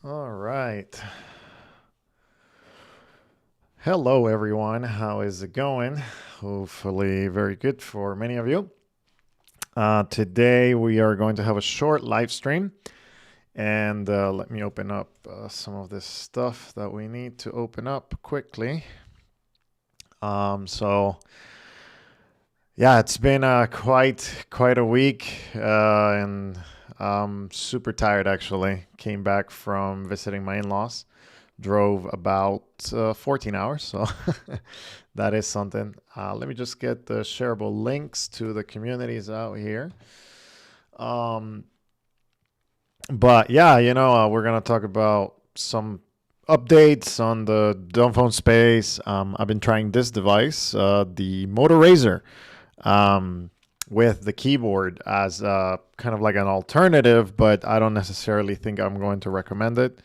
All right. Hello, everyone. How is it going? Hopefully, very good for many of you. Today, we are going to have a short live stream. And let me open up some of this stuff that we need to open up quickly. Yeah, it's been quite a week, and I'm super tired actually. Came back from visiting my in-laws, drove about 14 hours, so that is something. Let me just get the shareable links to the communities out here. But yeah, we're gonna talk about some updates on the Dumbphone space. I've been trying this device, the Moto Razr, with the keyboard as kind of like an alternative, but I don't necessarily think I'm going to recommend it.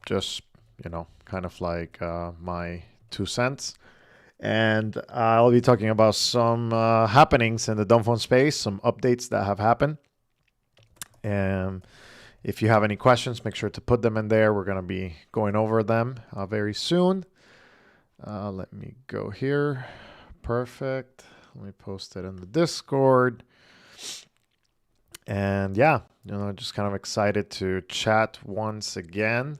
Just, kind of like my 2 cents. And I'll be talking about some happenings in the Dumbphone space, some updates that have happened. And if you have any questions, make sure to put them in there. We're going to be going over them very soon. Let me go here. Perfect. Let me post it in the Discord. And yeah, just kind of excited to chat once again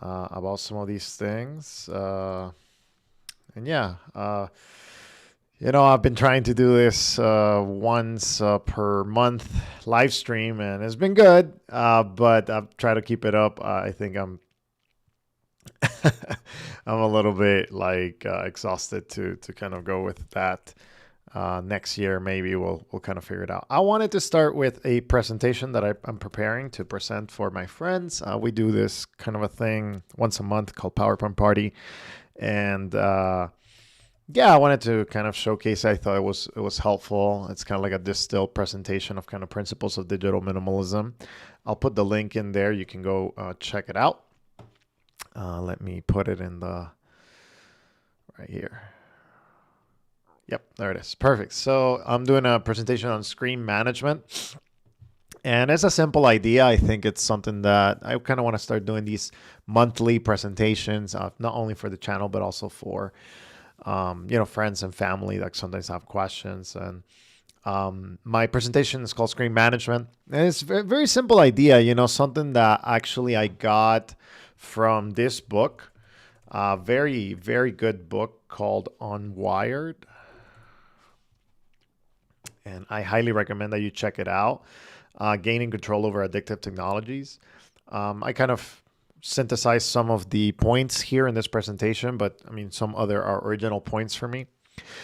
about some of these things. And yeah, I've been trying to do this once per month live stream, and it's been good. But I've tried to keep it up. I think I'm I'm a little bit like exhausted to kind of go with that. Next year, maybe we'll kind of figure it out. I wanted to start with a presentation that I'm preparing to present for my friends. We do this kind of a thing once a month called PowerPoint Party, and yeah, I wanted to kind of showcase. I thought it was helpful. It's kind of like a distilled presentation of kind of principles of digital minimalism. I'll put the link in there. You can go check it out. Let me put it in the right here. Yep, there it is. Perfect. So I'm doing a presentation on screen management. And it's a simple idea. I think it's something that I kind of want to start doing these monthly presentations, not only for the channel, but also for, friends and family that sometimes have questions. And my presentation is called Screen Management. And it's a very, very simple idea, something that actually I got from this book, a very, very good book called Unwired. And I highly recommend that you check it out. Gaining Control Over Addictive Technologies. I kind of synthesized some of the points here in this presentation, but I mean, some other are original points for me.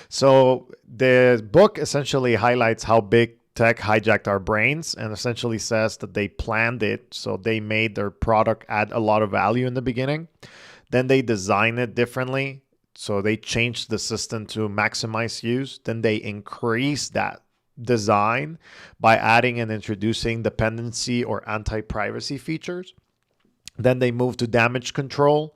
So the book essentially highlights how big tech hijacked our brains and essentially says that they planned it. So they made their product add a lot of value in the beginning. Then they designed it differently. So they changed the system to maximize use. Then they increased that design by adding and introducing dependency or anti-privacy features. Then they moved to damage control,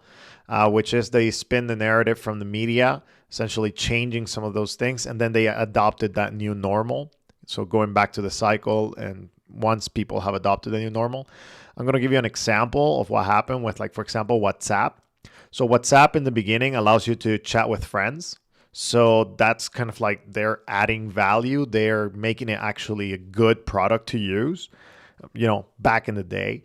which is they spin the narrative from the media, essentially changing some of those things. And then they adopted that new normal. So going back to the cycle, and once people have adopted the new normal, I'm going to give you an example of what happened with, like, for example, WhatsApp. So WhatsApp in the beginning allows you to chat with friends. So that's kind of like they're adding value. They're making it actually a good product to use, back in the day.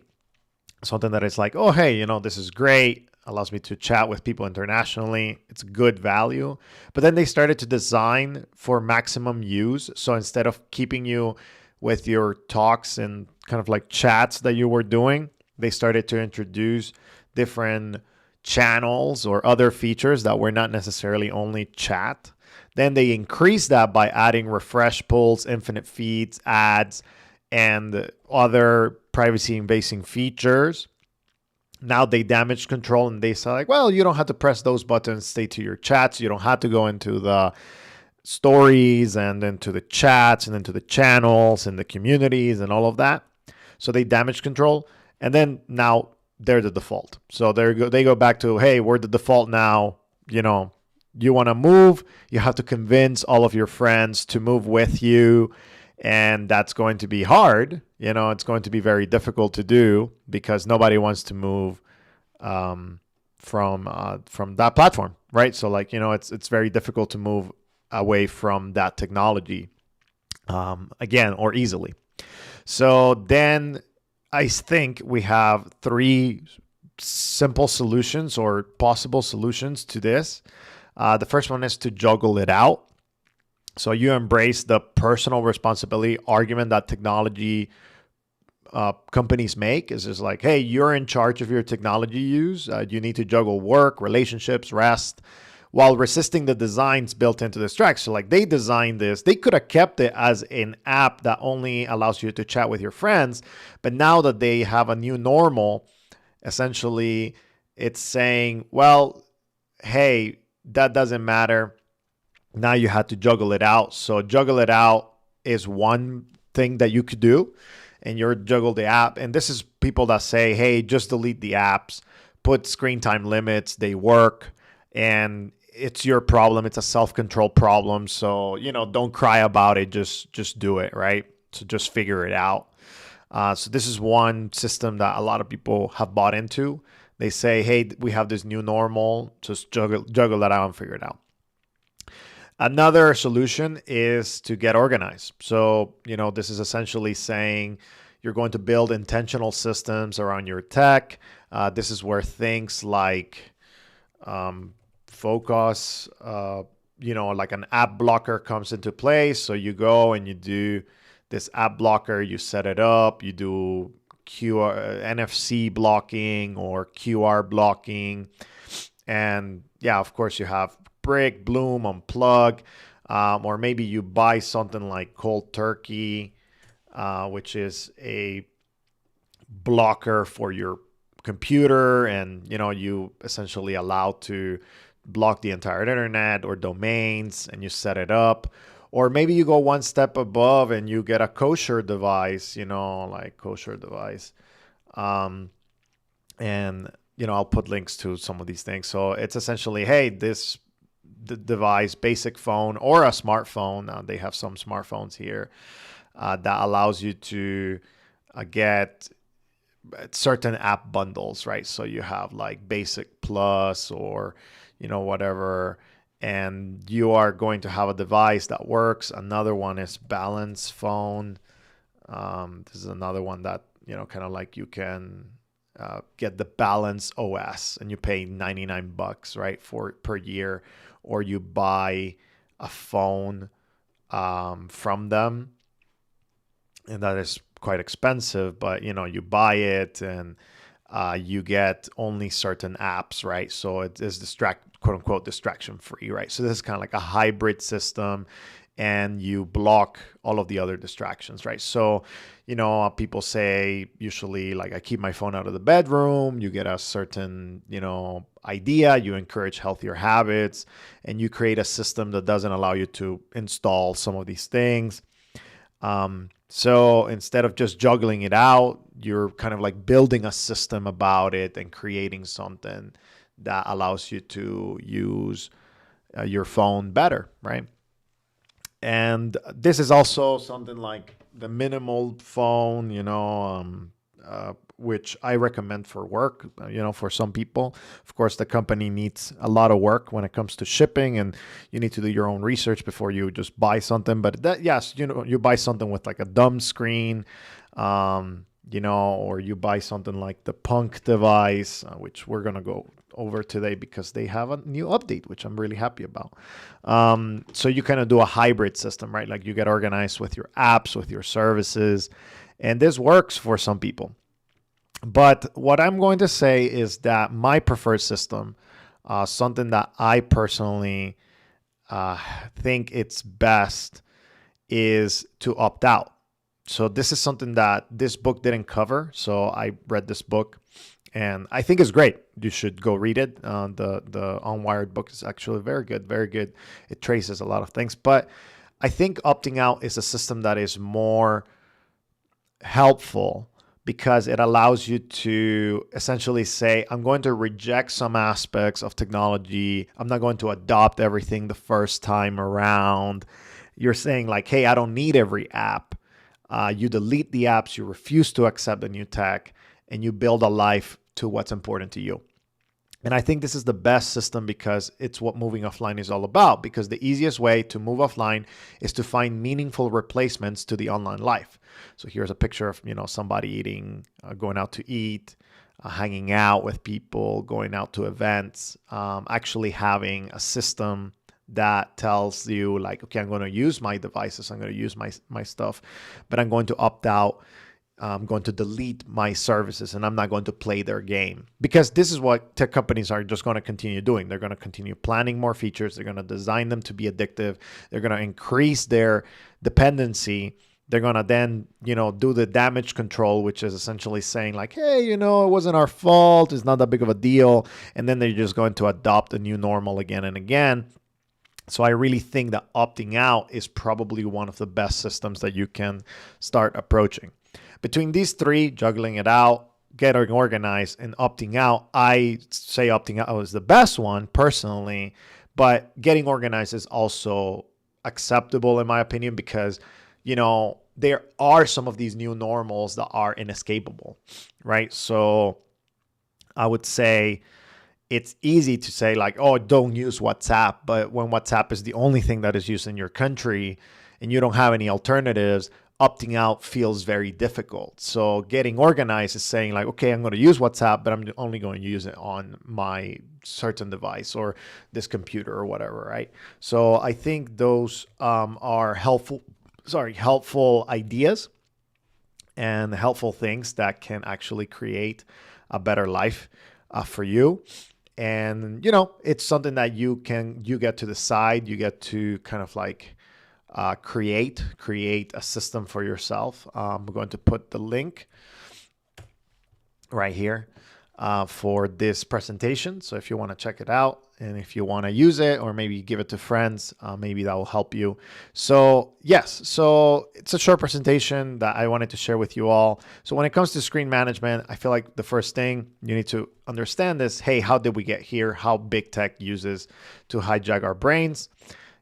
Something that is like, oh, hey, this is great. Allows me to chat with people internationally. It's good value. But then they started to design for maximum use. So instead of keeping you with your talks and kind of like chats that you were doing, they started to introduce different channels or other features that were not necessarily only chat. Then they increased that by adding refresh pulls, infinite feeds, ads, and other privacy invading features. Now they damage control and they say, like, well, you don't have to press those buttons, stay to your chats. You don't have to go into the stories and into the chats and into the channels and the communities and all of that. So they damage control. And then now they're the default. So they go back to, hey, we're the default now. You want to move, you have to convince all of your friends to move with you. And that's going to be hard. It's going to be very difficult to do because nobody wants to move from that platform, right? So like, it's very difficult to move away from that technology again, or easily. So then I think we have three simple solutions or possible solutions to this. The first one is to juggle it out. So you embrace the personal responsibility argument that technology companies make. Is just like, hey, you're in charge of your technology use. You need to juggle work, relationships, rest, while resisting the designs built into this track. So like, they designed this, they could have kept it as an app that only allows you to chat with your friends. But now that they have a new normal, essentially it's saying, well, hey, that doesn't matter. Now you had to juggle it out. So juggle it out is one thing that you could do, and you're juggle the app. And this is people that say, hey, just delete the apps, put screen time limits, they work, and it's your problem. It's a self-control problem. So, don't cry about it. Just do it, right? So just figure it out. So this is one system that a lot of people have bought into. They say, hey, we have this new normal, just juggle that out and figure it out. Another solution is to get organized. So, this is essentially saying you're going to build intentional systems around your tech. This is where things like focus, like an app blocker comes into play. So you go and you do this app blocker, you set it up, you do NFC blocking or QR blocking. And yeah, of course you have Brick, Bloom, Unplug, or maybe you buy something like Cold Turkey, which is a blocker for your computer, and you essentially allow to block the entire internet or domains, and you set it up. Or maybe you go one step above and you get a kosher device, like kosher device. And I'll put links to some of these things. So it's essentially, hey, this device, basic phone or a smartphone. They have some smartphones here that allows you to get certain app bundles, right? So you have like Basic Plus or whatever, and you are going to have a device that works. Another one is Balance Phone. This is another one that kind of like you can get the Balance OS, and you pay $99, right, per year, or you buy a phone from them, and that is quite expensive. But you buy it, and you get only certain apps, right? So it is quote unquote distraction free, right? So this is kind of like a hybrid system, and you block all of the other distractions, right? So, people say usually like, I keep my phone out of the bedroom. You get a certain, idea, you encourage healthier habits, and you create a system that doesn't allow you to install some of these things. So instead of just juggling it out, you're kind of like building a system about it and creating something that allows you to use your phone better, right? And this is also something like the minimal phone, which I recommend for work, for some people. Of course, the company needs a lot of work when it comes to shipping, and you need to do your own research before you just buy something. But yes, you buy something with like a dumb screen, or you buy something like the Punk device, which we're going to go over today because they have a new update, which I'm really happy about. So you kind of do a hybrid system, right? Like you get organized with your apps, with your services, and this works for some people. But what I'm going to say is that my preferred system, something that I personally think it's best, is to opt out. So this is something that this book didn't cover. So I read this book, and I think it's great. You should go read it. The Unwired book is actually very good, very good. It traces a lot of things. But I think opting out is a system that is more helpful because it allows you to essentially say, I'm going to reject some aspects of technology. I'm not going to adopt everything the first time around. You're saying like, hey, I don't need every app. You delete the apps, you refuse to accept the new tech, and you build a life to what's important to you. And I think this is the best system because it's what moving offline is all about. Because the easiest way to move offline is to find meaningful replacements to the online life. So here's a picture of somebody eating, going out to eat, hanging out with people, going out to events, actually having a system that tells you like, okay, I'm going to use my devices, I'm going to use my stuff, but I'm going to opt out. I'm going to delete my services and I'm not going to play their game, because this is what tech companies are just going to continue doing. They're going to continue planning more features. They're going to design them to be addictive. They're going to increase their dependency. They're going to then, do the damage control, which is essentially saying like, hey, it wasn't our fault. It's not that big of a deal. And then they're just going to adopt a new normal again and again. So I really think that opting out is probably one of the best systems that you can start approaching. Between these three, juggling it out, getting organized, and opting out, I say opting out is the best one personally, but getting organized is also acceptable in my opinion, because, there are some of these new normals that are inescapable, right? So I would say it's easy to say like, oh, don't use WhatsApp. But when WhatsApp is the only thing that is used in your country and you don't have any alternatives, opting out feels very difficult. So getting organized is saying like, okay, I'm going to use WhatsApp, but I'm only going to use it on my certain device or this computer or whatever, right? So I think those are helpful ideas and helpful things that can actually create a better life for you. And, it's something that you get to decide. You get to kind of like create a system for yourself. I'm going to put the link right here for this presentation. So if you want to check it out and if you want to use it or maybe give it to friends, maybe that will help you. So yes, so it's a short presentation that I wanted to share with you all. So when it comes to screen management, I feel like the first thing you need to understand is, hey, how did we get here? How big tech uses to hijack our brains?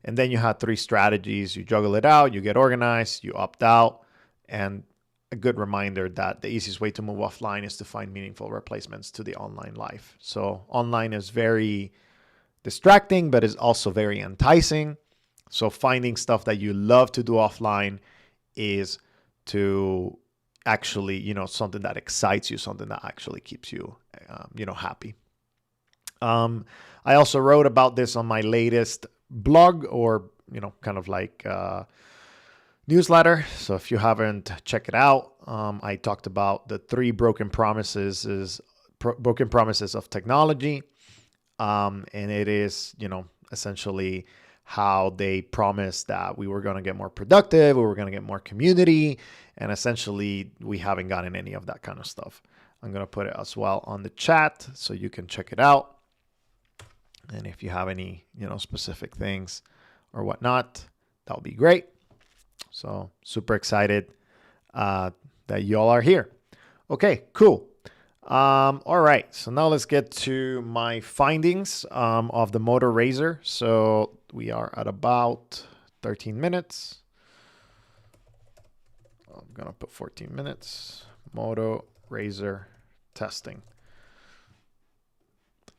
And then you have three strategies. You juggle it out, you get organized, you opt out, and a good reminder that the easiest way to move offline is to find meaningful replacements to the online life. So online is very distracting, but is also very enticing. So finding stuff that you love to do offline is to actually, something that excites you, something that actually keeps you, happy. I also wrote about this on my latest blog or, kind of like newsletter. So if you haven't checked it out, I talked about the three broken promises of technology. And it is, essentially how they promised that we were going to get more productive, we were going to get more community, and essentially we haven't gotten any of that kind of stuff. I'm going to put it as well on the chat so you can check it out. And if you have any, specific things or whatnot, that would be great. So super excited that y'all are here. Okay, cool. All right, so now let's get to my findings of the Moto Razr. So we are at about 13 minutes. I'm going to put 14 minutes. Moto Razr testing.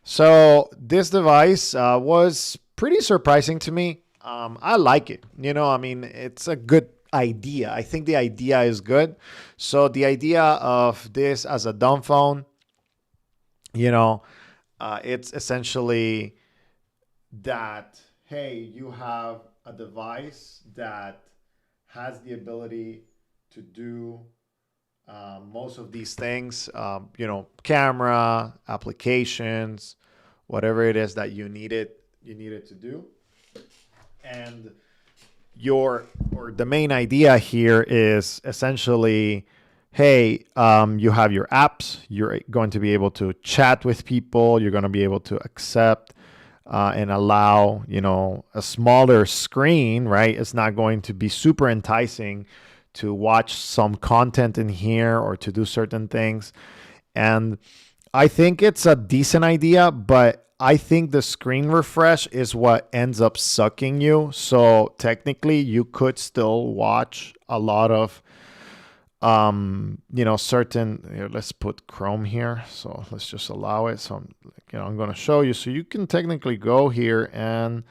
So this device was pretty surprising to me. I like it. It's a good idea. I think the idea is good. So the idea of this as a Dumbphone, it's essentially that, hey, you have a device that has the ability to do most of these things, camera, applications, whatever it is that you need it to do. And the main idea here is essentially, hey, you have your apps, you're going to be able to chat with people, you're going to be able to accept and allow, a smaller screen, right? It's not going to be super enticing to watch some content in here or to do certain things. And I think it's a decent idea, but I think the screen refresh is what ends up sucking you. So technically you could still watch a lot of certain, here, let's put Chrome here. So let's just allow it. So I'm going to show you. So you can technically go here and,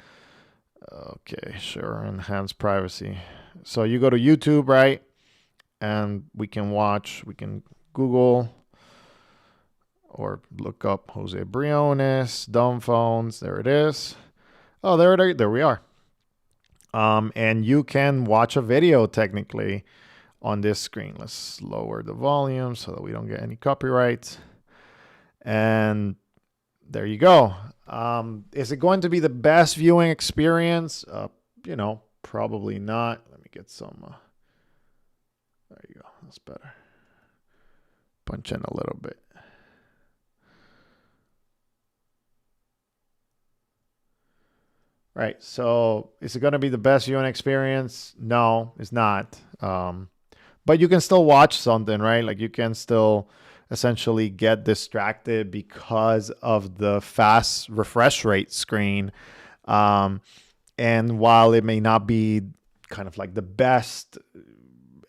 okay, sure, enhance privacy. So you go to YouTube, right? And we can Google or look up Jose Briones, Dumbphones. There it is. Oh, there we are. And you can watch a video technically on this screen. Let's lower the volume so that we don't get any copyrights. And there you go. Is it going to be the best viewing experience? Probably not. Let me get some. There you go. That's better. Punch in a little bit. Right. So is it going to be the best viewing experience? No, it's not. But you can still watch something, right? Like you can still essentially get distracted because of the fast refresh rate screen. And while it may not be kind of like the best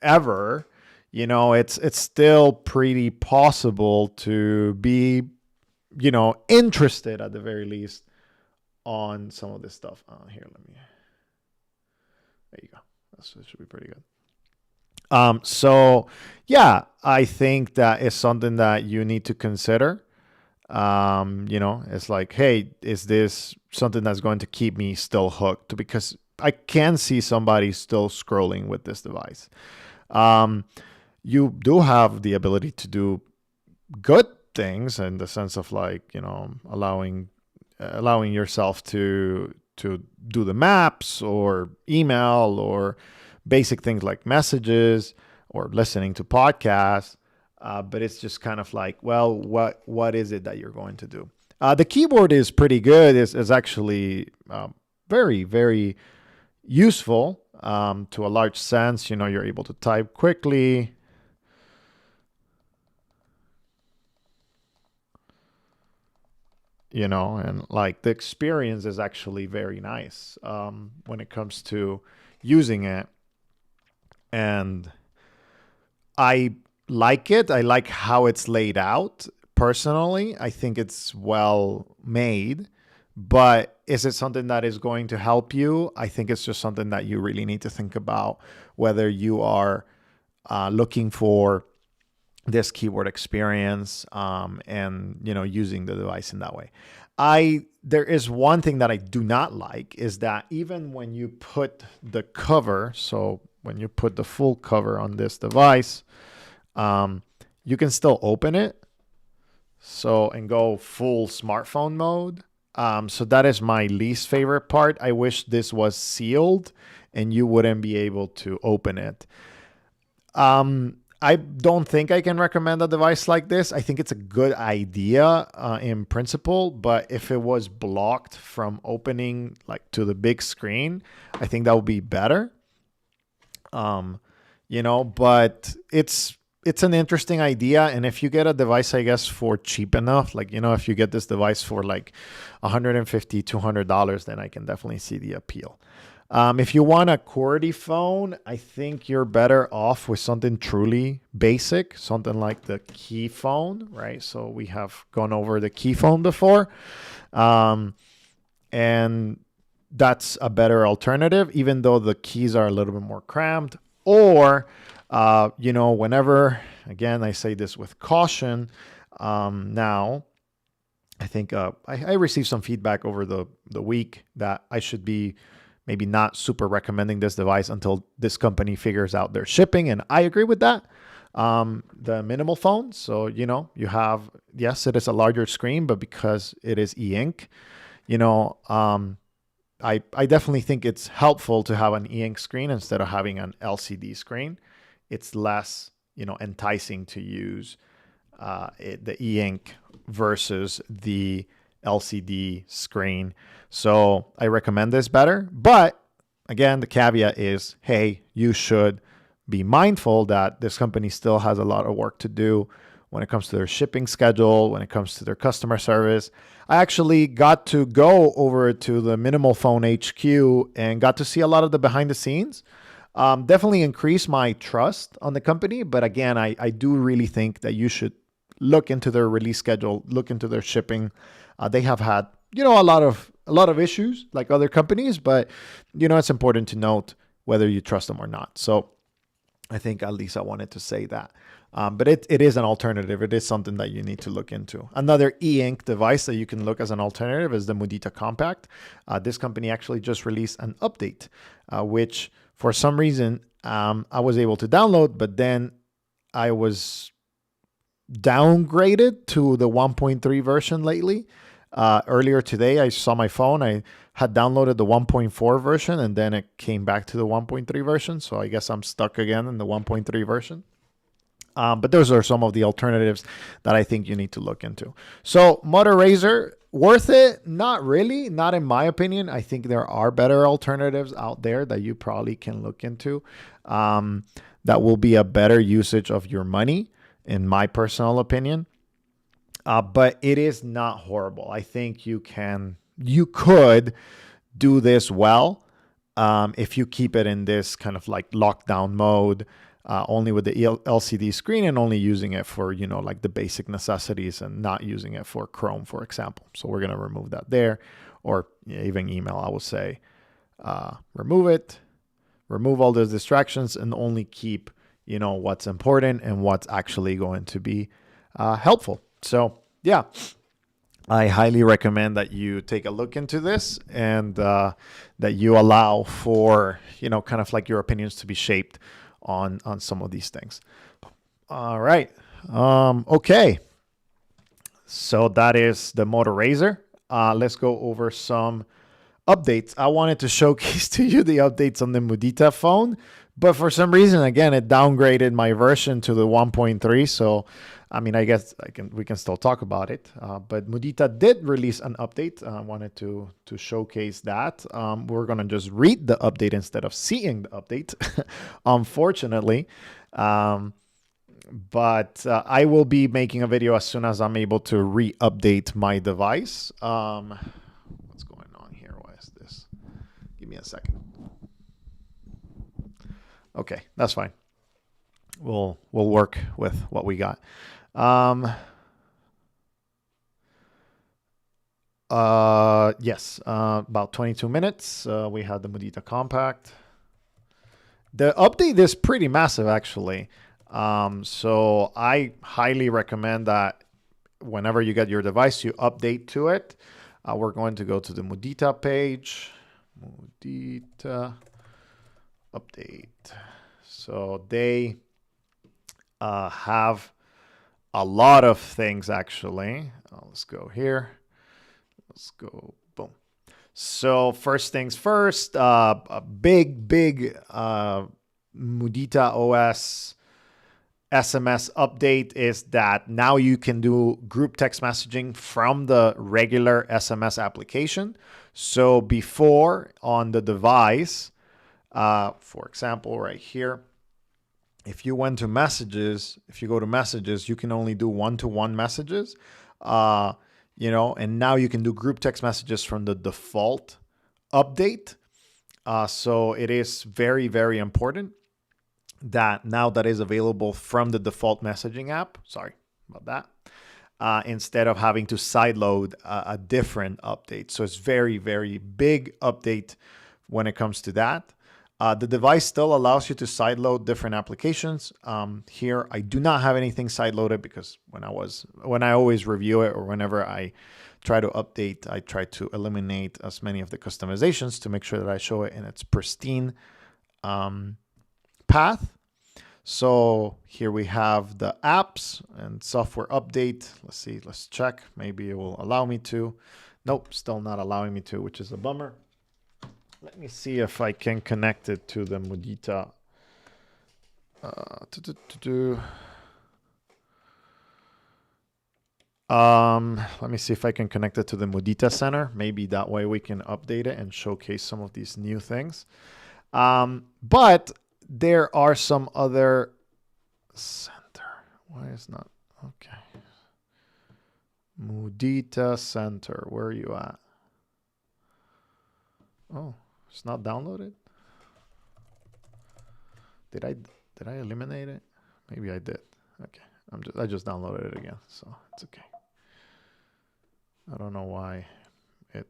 ever, it's still pretty possible to be, interested at the very least on some of this stuff. Here, there you go. That should be pretty good. So yeah, I think that is something that you need to consider. It's like, hey, is this something that's going to keep me still hooked? Because I can see somebody still scrolling with this device. You do have the ability to do good things in the sense of like, allowing yourself to do the maps or email or basic things like messages or listening to podcasts. But it's just kind of like, well, what is it that you're going to do? The keyboard is pretty good. Is actually very, very useful to a large sense. You're able to type quickly. And like the experience is actually very nice when it comes to using it. And I like it. I like how it's laid out. Personally, I think it's well made. But is it something that is going to help you? I think it's just something that you really need to think about, whether you are looking for this keyboard experience and using the device in that way. There is one thing that I do not like is that even when you put the cover, so when you put the full cover on this device, you can still open it. So and go full smartphone mode. So that is my least favorite part. I wish this was sealed and you wouldn't be able to open it. I don't think I can recommend a device like this. I think it's a good idea in principle, but if it was blocked from opening like to the big screen, I think that would be better. But it's an interesting idea. And if you get a device, I guess, for cheap enough, like, if you get this device for like $150, $200, then I can definitely see the appeal. If you want a QWERTY phone, I think you're better off with something truly basic, something like the Key phone, right? So we have gone over the Key phone before. And that's a better alternative, even though the keys are a little bit more cramped. Or, whenever, again, I say this with caution, now, I think I received some feedback over the week that I should be maybe not super recommending this device until this company figures out their shipping. And I agree with that. The minimal phone. So, you have, yes, it is a larger screen, but because it is e-ink, I definitely think it's helpful to have an e-ink screen instead of having an LCD screen. It's less, enticing to use the e-ink versus the LCD screen. So I recommend this better. But again, the caveat is, hey, you should be mindful that this company still has a lot of work to do when it comes to their shipping schedule, when it comes to their customer service. I actually got to go over to the Minimal Phone HQ and got to see a lot of the behind the scenes. Definitely increase my trust on the company. But again, I do really think that you should look into their release schedule, look into their shipping. They have had, a lot of issues like other companies, but it's important to note whether you trust them or not. So I think at least I wanted to say that. But it is an alternative. It is something that you need to look into. Another e-ink device that you can look as an alternative is the Mudita Kompakt. This company actually just released an update, which for some reason I was able to download, but then I was downgraded to the 1.3 version lately. Earlier today, I saw my phone. I had downloaded the 1.4 version, and then it came back to the 1.3 version. So I guess I'm stuck again in the 1.3 version. But those are some of the alternatives that I think you need to look into. So Moto Razr, worth it? Not really, not in my opinion. I think there are better alternatives out there that you probably can look into that will be a better usage of your money, in my personal opinion. But it is not horrible. I think you could do this well if you keep it in this kind of like lockdown mode, only with the LCD screen and only using it for, like the basic necessities and not using it for Chrome, for example. So we're going to remove that there, or even email, I will say, remove it, remove all those distractions, and only keep, what's important and what's actually going to be helpful. So yeah, I highly recommend that you take a look into this and that you allow for, kind of like your opinions to be shaped on some of these things. All right. Okay. So that is the Moto Razr. Let's go over some updates. I wanted to showcase to you the updates on the Mudita phone, but for some reason, again, it downgraded my version to the 1.3. So, I guess we can still talk about it. But Mudita did release an update. I wanted to showcase that. We're going to just read the update instead of seeing the update, unfortunately. But I will be making a video as soon as I'm able to re-update my device. What's going on here? Why is this? Give me a second. Okay, that's fine. We'll work with what we got. Yes, about 22 minutes. We had the Mudita Kompakt. The update is pretty massive, actually. So I highly recommend that whenever you get your device, you update to it. We're going to go to the Mudita page. Mudita update. So they have a lot of things, actually. Let's go here. Let's go. Boom. So first things first, a big Mudita OS SMS update is that now you can do group text messaging from the regular SMS application. So before on the device, for example, right here, if you went to messages, if you go to messages, you can only do one-to-one messages, and now you can do group text messages from the default update. So it is very, very important that now that is available from the default messaging app. Sorry about that. Instead of having to sideload a different update. So it's very, very big update when it comes to that. The device still allows you to sideload different applications. Here, I do not have anything sideloaded because when I always review it or whenever I try to update, I try to eliminate as many of the customizations to make sure that I show it in its pristine path. So here we have the apps and software update. Let's see, let's check. Maybe it will allow me to. Nope, still not allowing me to, which is a bummer. Let me see if I can connect it to the Mudita. Let me see if I can connect it to the Mudita Center. Maybe that way we can update it and showcase some of these new things. But there are some other center. Why is not? Okay. Mudita Center. Where are you at? Oh, it's not downloaded. Did I eliminate it? Maybe I did. Okay. I just downloaded it again, so it's okay. I don't know why it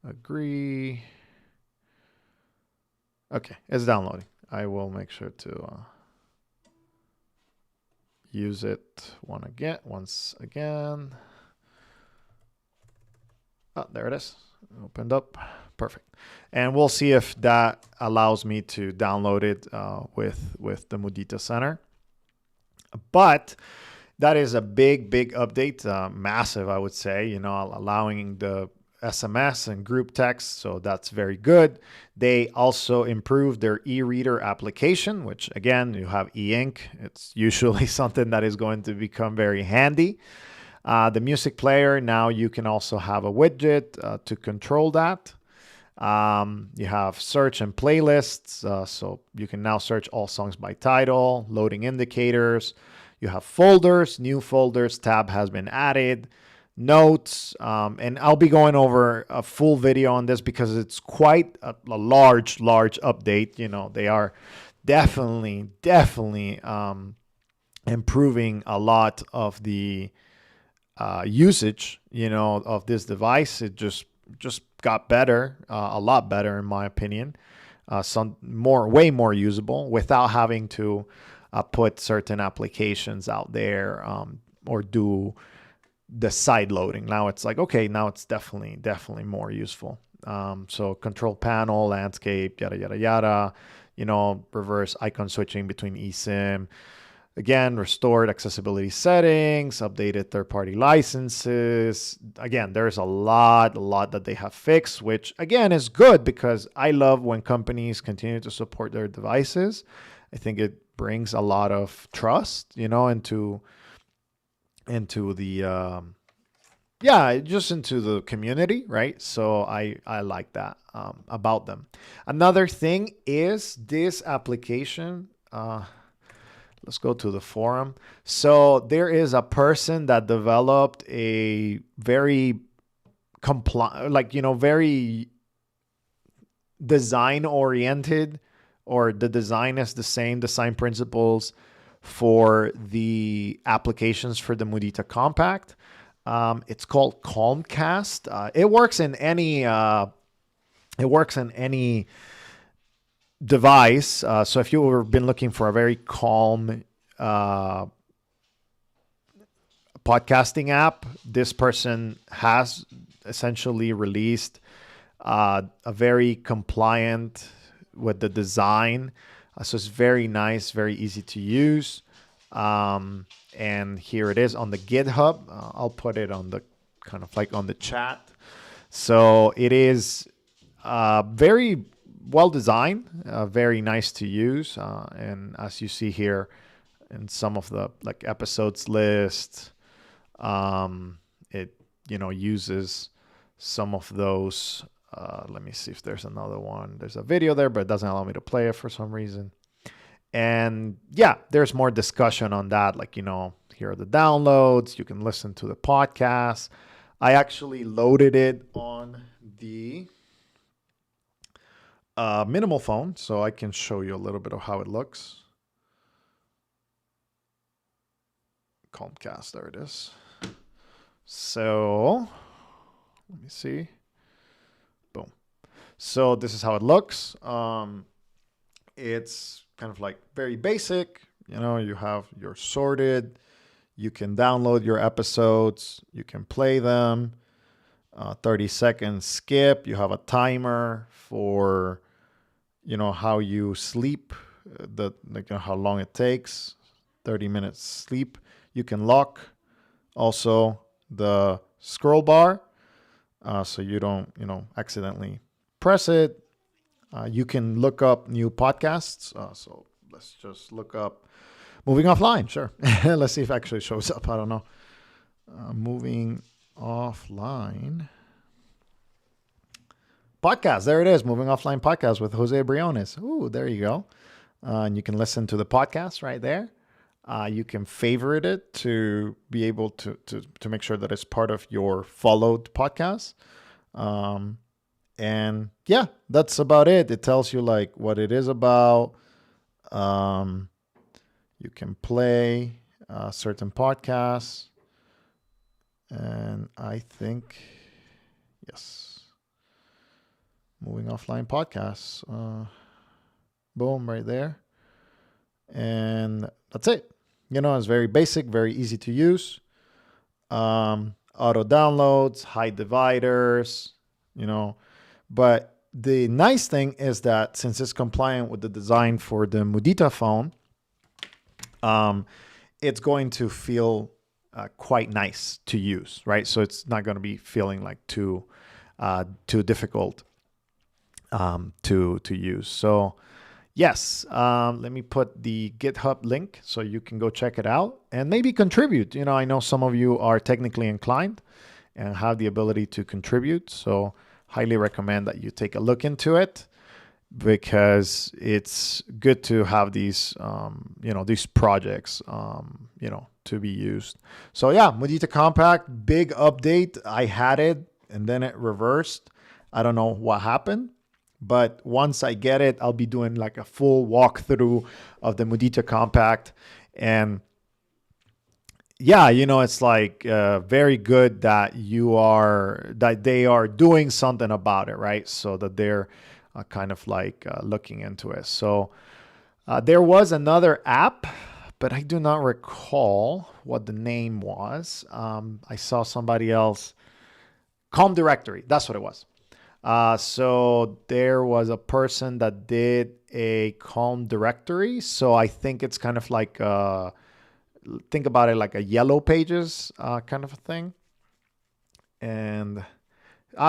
agree. Okay, it's downloading. I will make sure to use it once again. Oh, there it is. Opened up. Perfect. And we'll see if that allows me to download it with the Mudita Center. But that is a big update, massive, I would say, allowing the SMS and group text. So that's very good. They also improved their e-reader application, which again, you have e-ink. It's usually something that is going to become very handy. The music player, now you can also have a widget to control that. You have search and playlists. So you can now search all songs by title, loading indicators. You have folders, new folders tab has been added, notes, and I'll be going over a full video on this because it's quite a large update. They are definitely improving a lot of the usage, of this device. It just got better, a lot better in my opinion. Way more usable without having to put certain applications out there or do the side loading. Now it's like, okay, now it's definitely more useful. So control panel, landscape, yada yada, reverse icon switching between eSIM. Again, restored accessibility settings, updated third-party licenses. Again, there's a lot that they have fixed, which again is good because I love when companies continue to support their devices. I think it brings a lot of trust, into the just into the community, right? So I like that about them. Another thing is this application. Let's go to the forum. So there is a person that developed a very very design oriented, or the design is the same design principles for the applications for the Mudita Kompakt. It's called Calmcast. It works in any device. So if you've been looking for a very calm podcasting app, this person has essentially released a very compliant with the design. So it's very nice, very easy to use. And here it is on the GitHub. I'll put it on the kind of like on the chat. So it is very well designed, very nice to use. And as you see here in some of the episodes list, it, uses some of those. Let me see if there's another one. There's a video there, but it doesn't allow me to play it for some reason. And yeah, there's more discussion on that. Here are the downloads. You can listen to the podcast. I actually loaded it on the minimal phone, so I can show you a little bit of how it looks. Comcast, there it is. So let me see. Boom. So this is how it looks. It's kind of like very basic. You have your sorted. You can download your episodes. You can play them. 30-second skip. You have a timer for, how you sleep, how long it takes. 30 minutes sleep. You can lock also the scroll bar, so you don't, accidentally press it. You can look up new podcasts. So let's just look up Moving Offline. Sure. Let's see if it actually shows up. I don't know. Moving Offline podcast. There it is. Moving Offline podcast with Jose Briones. Ooh, there you go. And you can listen to the podcast right there. You can favorite it to be able to make sure that it's part of your followed podcast. And yeah, that's about it. It tells you like what it is about. Um, you can play certain podcasts. And I think, yes, moving offline podcasts. Boom, right there. And that's it. It's very basic, very easy to use. Auto downloads, high dividers, you know. But the nice thing is that since it's compliant with the design for the Mudita phone, it's going to feel quite nice to use, right? So it's not going to be feeling like too difficult to use. So yes, let me put the GitHub link so you can go check it out and maybe contribute. I know some of you are technically inclined and have the ability to contribute. So highly recommend that you take a look into it, because it's good to have these, these projects, to be used. So yeah, Mudita Kompakt, big update. I had it and then it reversed. I don't know what happened, but once I get it, I'll be doing like a full walkthrough of the Mudita Kompakt. And yeah, it's like very good that they are doing something about it, right? So that they're kind of like looking into it. So there was another app, but I do not recall what the name was. I saw somebody else. Calm Directory, that's what it was. So there was a person that did a Calm Directory. So I think it's kind of like, think about it like a Yellow Pages kind of a thing. And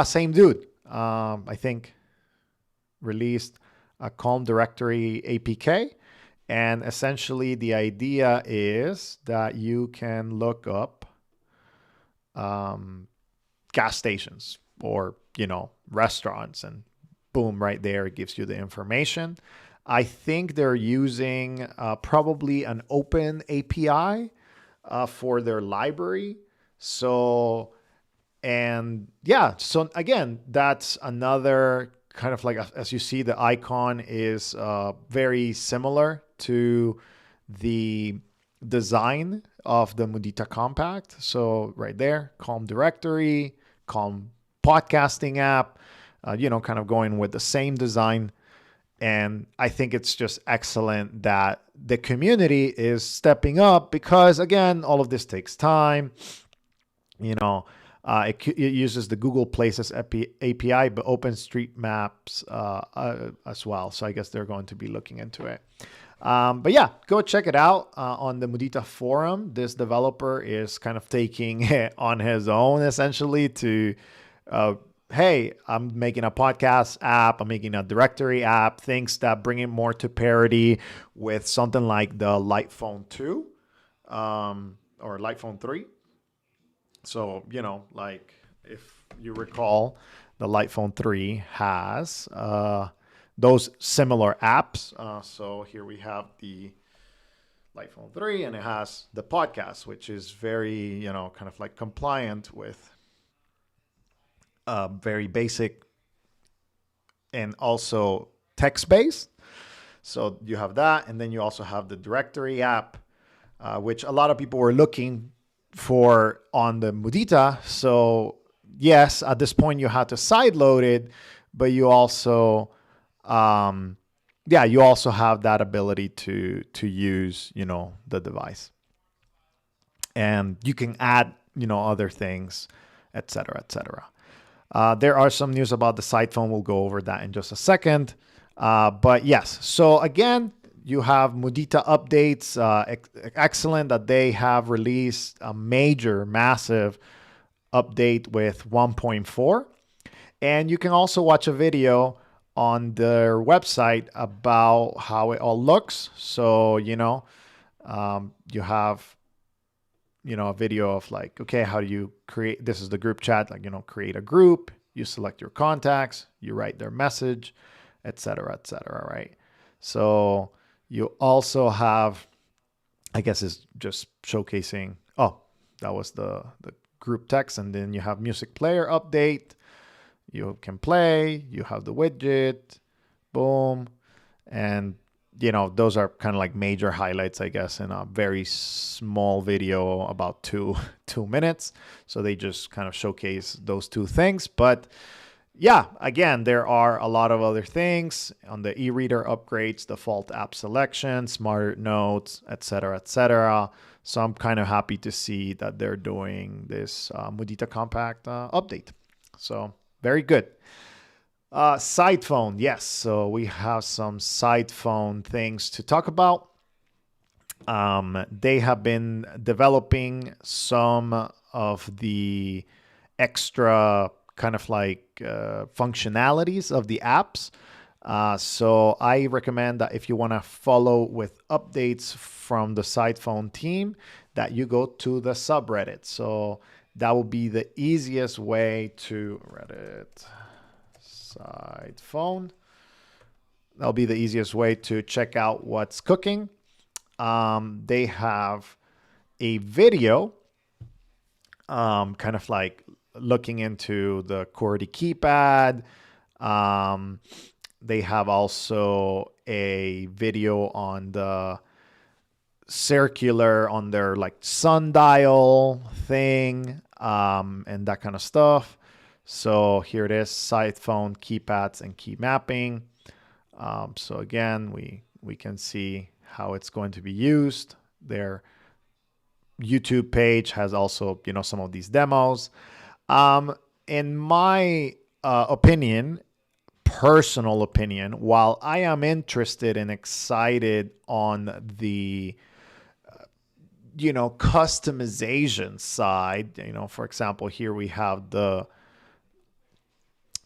same dude, I think, released a Calm Directory APK. And essentially the idea is that you can look up gas stations or, restaurants, and boom, right there, it gives you the information. I think they're using probably an open API for their library. So, and yeah, so again, that's another kind of like, as you see, the icon is very similar to the design of the Mudita Kompakt. So right there, Calm Directory, Calm podcasting app, kind of going with the same design. And I think it's just excellent that the community is stepping up, because again, all of this takes time. It uses the Google Places API, but OpenStreetMaps as well. So I guess they're going to be looking into it. But yeah, go check it out on the Mudita forum. This developer is kind of taking it on his own, essentially, to, hey, I'm making a podcast app, I'm making a directory app, things that bring it more to parity with something like the Lightphone 2 or Lightphone 3. So, like if you recall, the Lightphone 3 has those similar apps. So here we have the Lightphone 3, and it has the podcast, which is very, kind of like compliant with very basic and also text-based. So you have that, and then you also have the directory app, which a lot of people were looking for on the Mudita. So yes, at this point you had to sideload it, but you also, you also have that ability to use, the device, and you can add, other things, etc., etc. There are some news about the Sidephone. We'll go over that in just a second. But yes, so again, you have Mudita updates. Excellent that they have released a massive update with 1.4. And you can also watch a video on their website about how it all looks. So, you have, a video of like, okay, how do you create, this is the group chat, like, create a group, you select your contacts, you write their message, etc., right? So you also have, I guess it's just showcasing, that was the group text, and then you have music player update, You can play, you have the widget, boom. And, those are kind of like major highlights, I guess, in a very small video, about two minutes. So they just kind of showcase those two things. But yeah, again, there are a lot of other things on the e-reader upgrades, default app selection, smarter notes, etc., etc. So I'm kind of happy to see that they're doing this Mudita Kompakt update. So very good. Sidephone, yes. So we have some Sidephone things to talk about. They have been developing some of the extra kind of like functionalities of the apps. So I recommend that if you want to follow with updates from the Sidephone team, that you go to the subreddit. So that will be the easiest way to Reddit Sidephone. That'll be the easiest way to check out what's cooking. They have a video kind of like looking into the QWERTY keypad. They have also a video on the circular, on their like sundial thing, and that kind of stuff. So here it is, Sidephone keypads and key mapping. So again, we can see how it's going to be used. Their YouTube page has also, some of these demos. In my opinion, personal opinion, while I am interested and excited on the customization side, for example, here we have the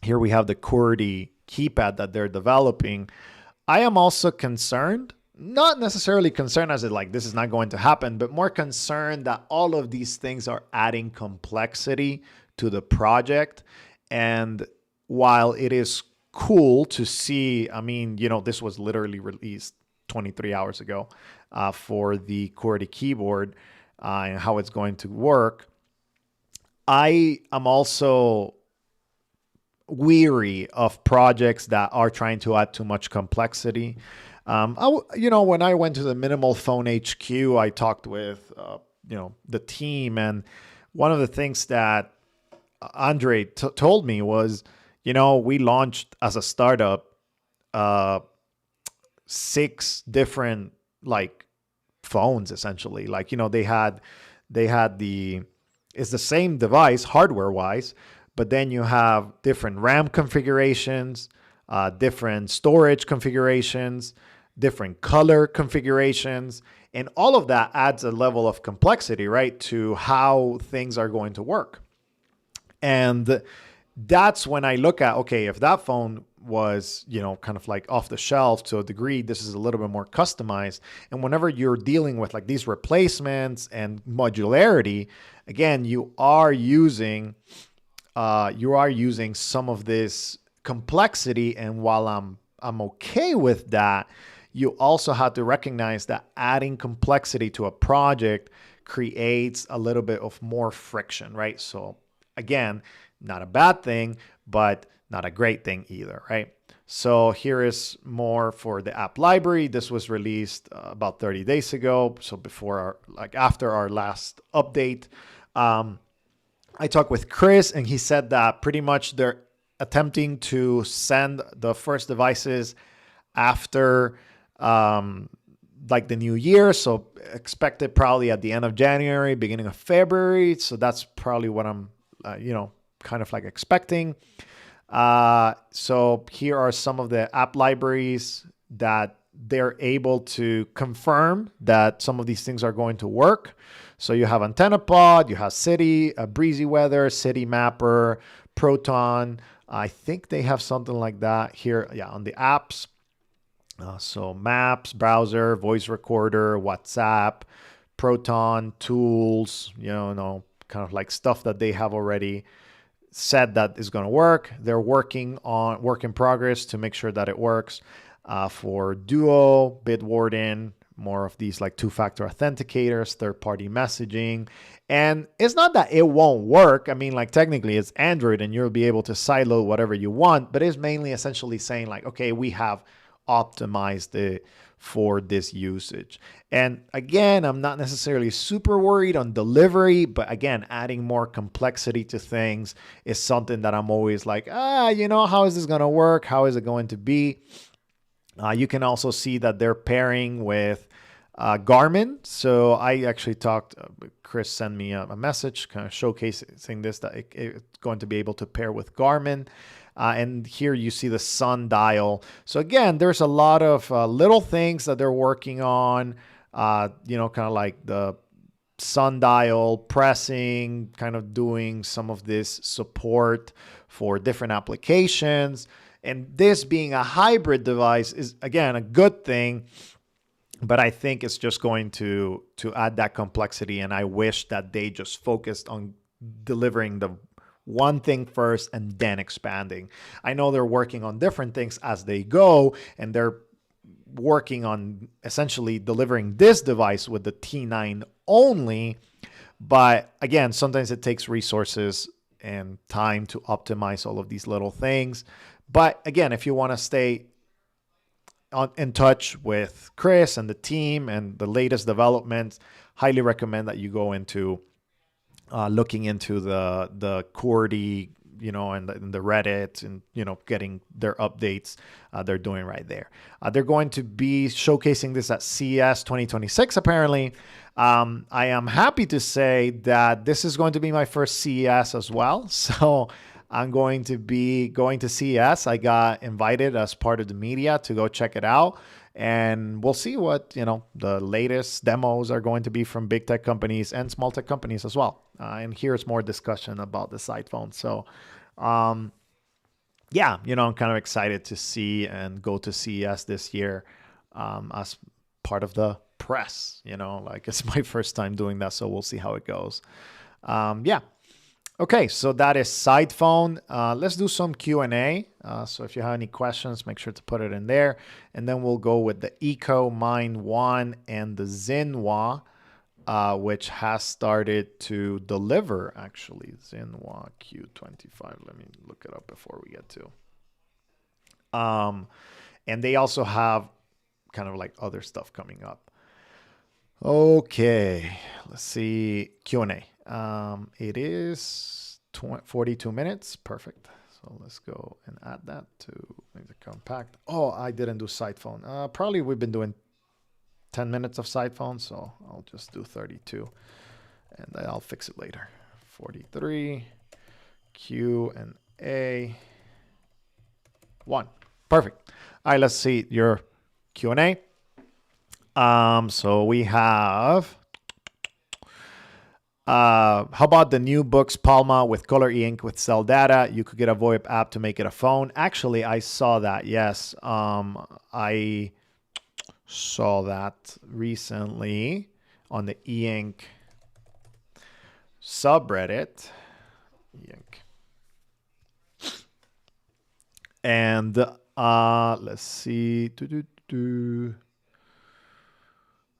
QWERTY keypad that they're developing. I am also concerned, not necessarily concerned as in like this is not going to happen, but more concerned that all of these things are adding complexity to the project. And while it is cool to see, I mean, this was literally released 23 hours ago for the QWERTY keyboard and how it's going to work. I am also weary of projects that are trying to add too much complexity. When I went to the Minimal Phone HQ, I talked with, the team. And one of the things that Andre told me was, we launched as a startup 6 different like phones, essentially. Like, they had it's the same device hardware wise, but then you have different RAM configurations, different storage configurations, different color configurations, and all of that adds a level of complexity, right, to how things are going to work. And that's when I look at, okay, if that phone was, kind of like off the shelf to a degree, this is a little bit more customized. And whenever you're dealing with like these replacements and modularity, again, you are using some of this complexity. And while I'm okay with that, you also have to recognize that adding complexity to a project creates a little bit of more friction, right? So again, not a bad thing, but not a great thing either, right? So here is more for the app library. This was released about 30 days ago. So after our last update. I talked with Chris and he said that pretty much they're attempting to send the first devices after like the new year. So expected probably at the end of January, beginning of February. So that's probably what I'm, kind of like expecting. So here are some of the app libraries that they're able to confirm that some of these things are going to work. So you have AntennaPod, you have City, Breezy Weather, City Mapper, Proton. I think they have something like that here, on the apps. So Maps, Browser, Voice Recorder, WhatsApp, Proton, Tools, kind of like stuff that they have already said that is going to work. They're working on work in progress to make sure that it works for Duo, Bitwarden, more of these like two-factor authenticators, third-party messaging. And it's not that it won't work. I mean, like technically it's Android and you'll be able to sideload whatever you want, but it's mainly essentially saying like, okay, we have optimized it for this usage. And again, I'm not necessarily super worried on delivery, but again, adding more complexity to things is something that I'm always like, how is this going to work? How is it going to be? You can also see that they're pairing with Garmin. So I actually talked, Chris sent me a message kind of showcasing this, that it's going to be able to pair with Garmin. And here you see the sundial. So again, there's a lot of little things that they're working on, kind of like the sundial pressing, kind of doing some of this support for different applications. And this being a hybrid device is, again, a good thing. But I think it's just going to add that complexity. And I wish that they just focused on delivering the one thing first and then expanding. I know they're working on different things as they go, and they're working on essentially delivering this device with the T9 only. But again, sometimes it takes resources and time to optimize all of these little things. But again, if you want to stay in touch with Chris and the team and the latest developments, highly recommend that you go into looking into the QWERTY, and the Reddit, and getting their updates they're doing right there. They're going to be showcasing this at CES 2026 apparently. I am happy to say that this is going to be my first CES as well. So I'm going to be going to CES. I got invited as part of the media to go check it out. And we'll see what, the latest demos are going to be from big tech companies and small tech companies as well. And here's more discussion about the Sidephone. So, I'm kind of excited to see and go to CES this year as part of the press. Like it's my first time doing that. So we'll see how it goes. Okay, so that is Sidephone. Let's do some Q&A. So if you have any questions, make sure to put it in there. And then we'll go with the Eco Mind 1 and the Zinwa, which has started to deliver, actually. Zinwa Q25. Let me look it up before we get to. And they also have kind of like other stuff coming up. Okay, let's see. Q&A. It is 42 minutes. Perfect. So let's go and add that to Mudita Kompakt. Oh, I didn't do Sidephone. Probably we've been doing 10 minutes of Sidephone, so I'll just do 32 and then I'll fix it later. 43, Q and A, 1. Perfect. All right, let's see your Q&A. So we have... how about the new Books Palma with color e-ink with cell data? You could get a VoIP app to make it a phone. Actually, I saw that. Yes. I saw that recently on the e-ink subreddit. E-ink. And let's see.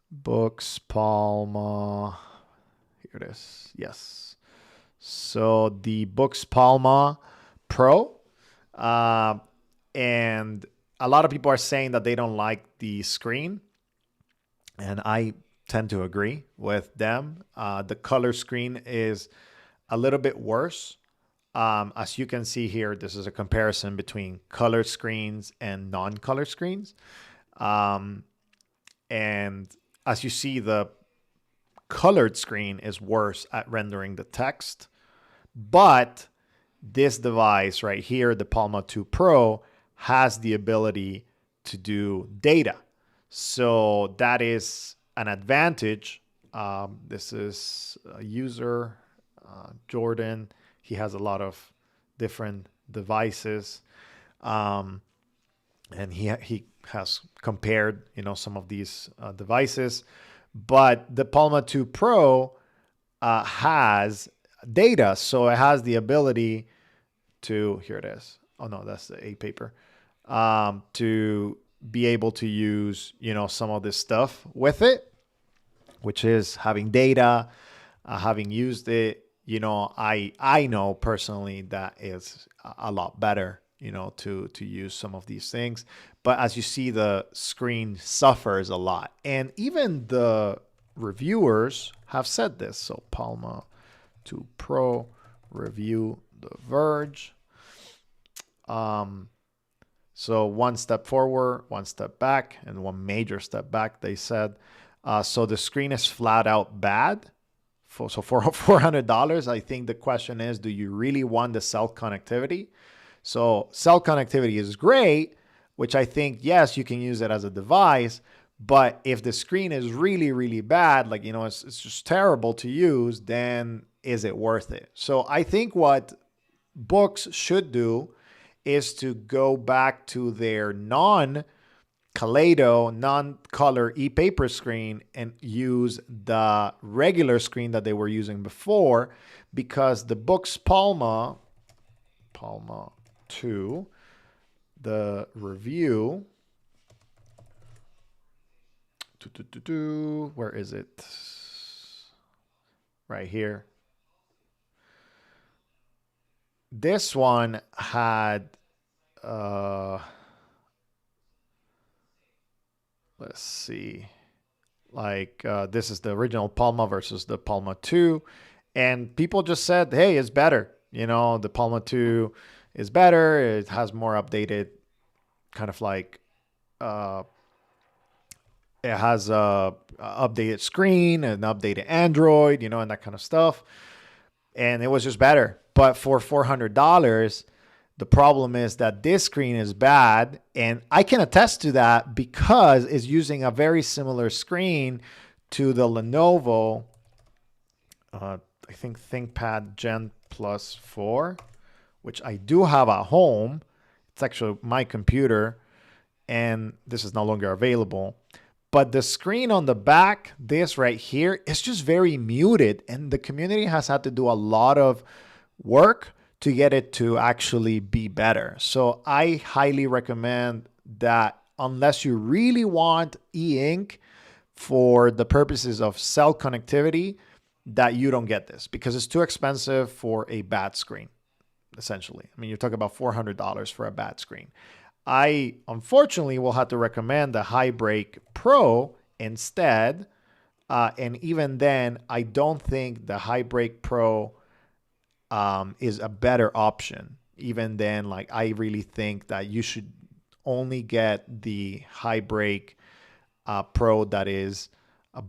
Books Palma. Here it is. Yes. So the Books Palma Pro. And a lot of people are saying that they don't like the screen. And I tend to agree with them. The color screen is a little bit worse. As you can see here, this is a comparison between color screens and non-color screens. And as you see, the colored screen is worse at rendering the text, but this device right here, the Palma 2 Pro, has the ability to do data. So that is an advantage. This is a user, Jordan. He has a lot of different devices. And he has compared, some of these devices. But the Palma 2 Pro has data, so it has the ability to, here it is. Oh no, that's the A paper. To be able to use, some of this stuff with it, which is having data, having used it. I know personally that is a lot better, to use some of these things. But as you see, the screen suffers a lot. And even the reviewers have said this. So Palma 2 Pro review the Verge. So one step forward, one step back, and one major step back, they said. So the screen is flat out bad. So for $400, I think the question is, do you really want the cell connectivity? So cell connectivity is great, which I think, yes, you can use it as a device. But if the screen is really, really bad, like, it's just terrible to use, then is it worth it? So I think what books should do is to go back to their non-Kaleido, non-color e-paper screen and use the regular screen that they were using before, because the book's Palma 2, the review, where is it? Right here. This one had, let's see, like this is the original Palma versus the Palma 2. And people just said, hey, it's better. The Palma 2 is better. It has more updated, kind of like, it has a updated screen, an updated Android, and that kind of stuff. And it was just better. But for $400, the problem is that this screen is bad. And I can attest to that because it's using a very similar screen to the Lenovo, I think ThinkPad Gen Plus 4, which I do have at home. It's actually my computer, and this is no longer available. But the screen on the back, this right here, is just very muted. And the community has had to do a lot of work to get it to actually be better. So I highly recommend that unless you really want e-ink for the purposes of cell connectivity, that you don't get this, because it's too expensive for a bad screen, essentially. I mean, you're talking about $400 for a bad screen. I, unfortunately, will have to recommend the Highbreak Pro instead. And even then, I don't think the Highbreak Pro is a better option. Even then, like, I really think that you should only get the Highbreak Pro that is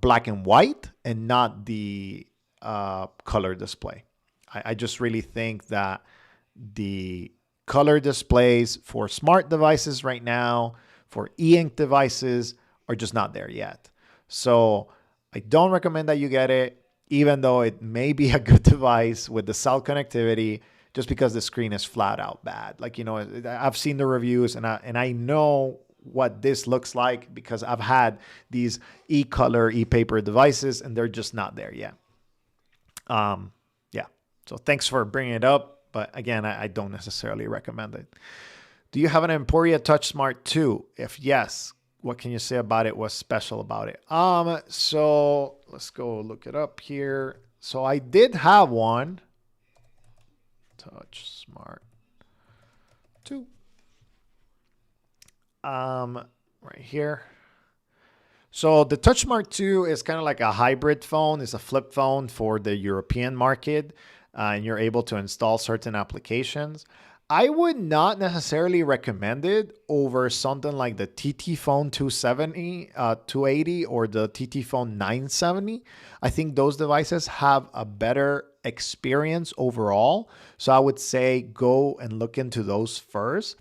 black and white and not the color display. I just really think that the color displays for smart devices right now, for e-ink devices, are just not there yet. So I don't recommend that you get it, even though it may be a good device with the cell connectivity, just because the screen is flat out bad. Like, I've seen the reviews and I know what this looks like because I've had these e-color, e-paper devices and they're just not there yet. Yeah. So thanks for bringing it up. But again, I don't necessarily recommend it. Do you have an Emporia Touch Smart 2? If yes, what can you say about it? What's special about it? So let's go look it up here. So I did have one. Touch Smart 2. Right here. So the Touch Smart 2 is kind of like a hybrid phone. It's a flip phone for the European market. And you're able to install certain applications. I would not necessarily recommend it over something like the TT Phone 280 or the TT Phone 970. I think those devices have a better experience overall. So I would say go and look into those first.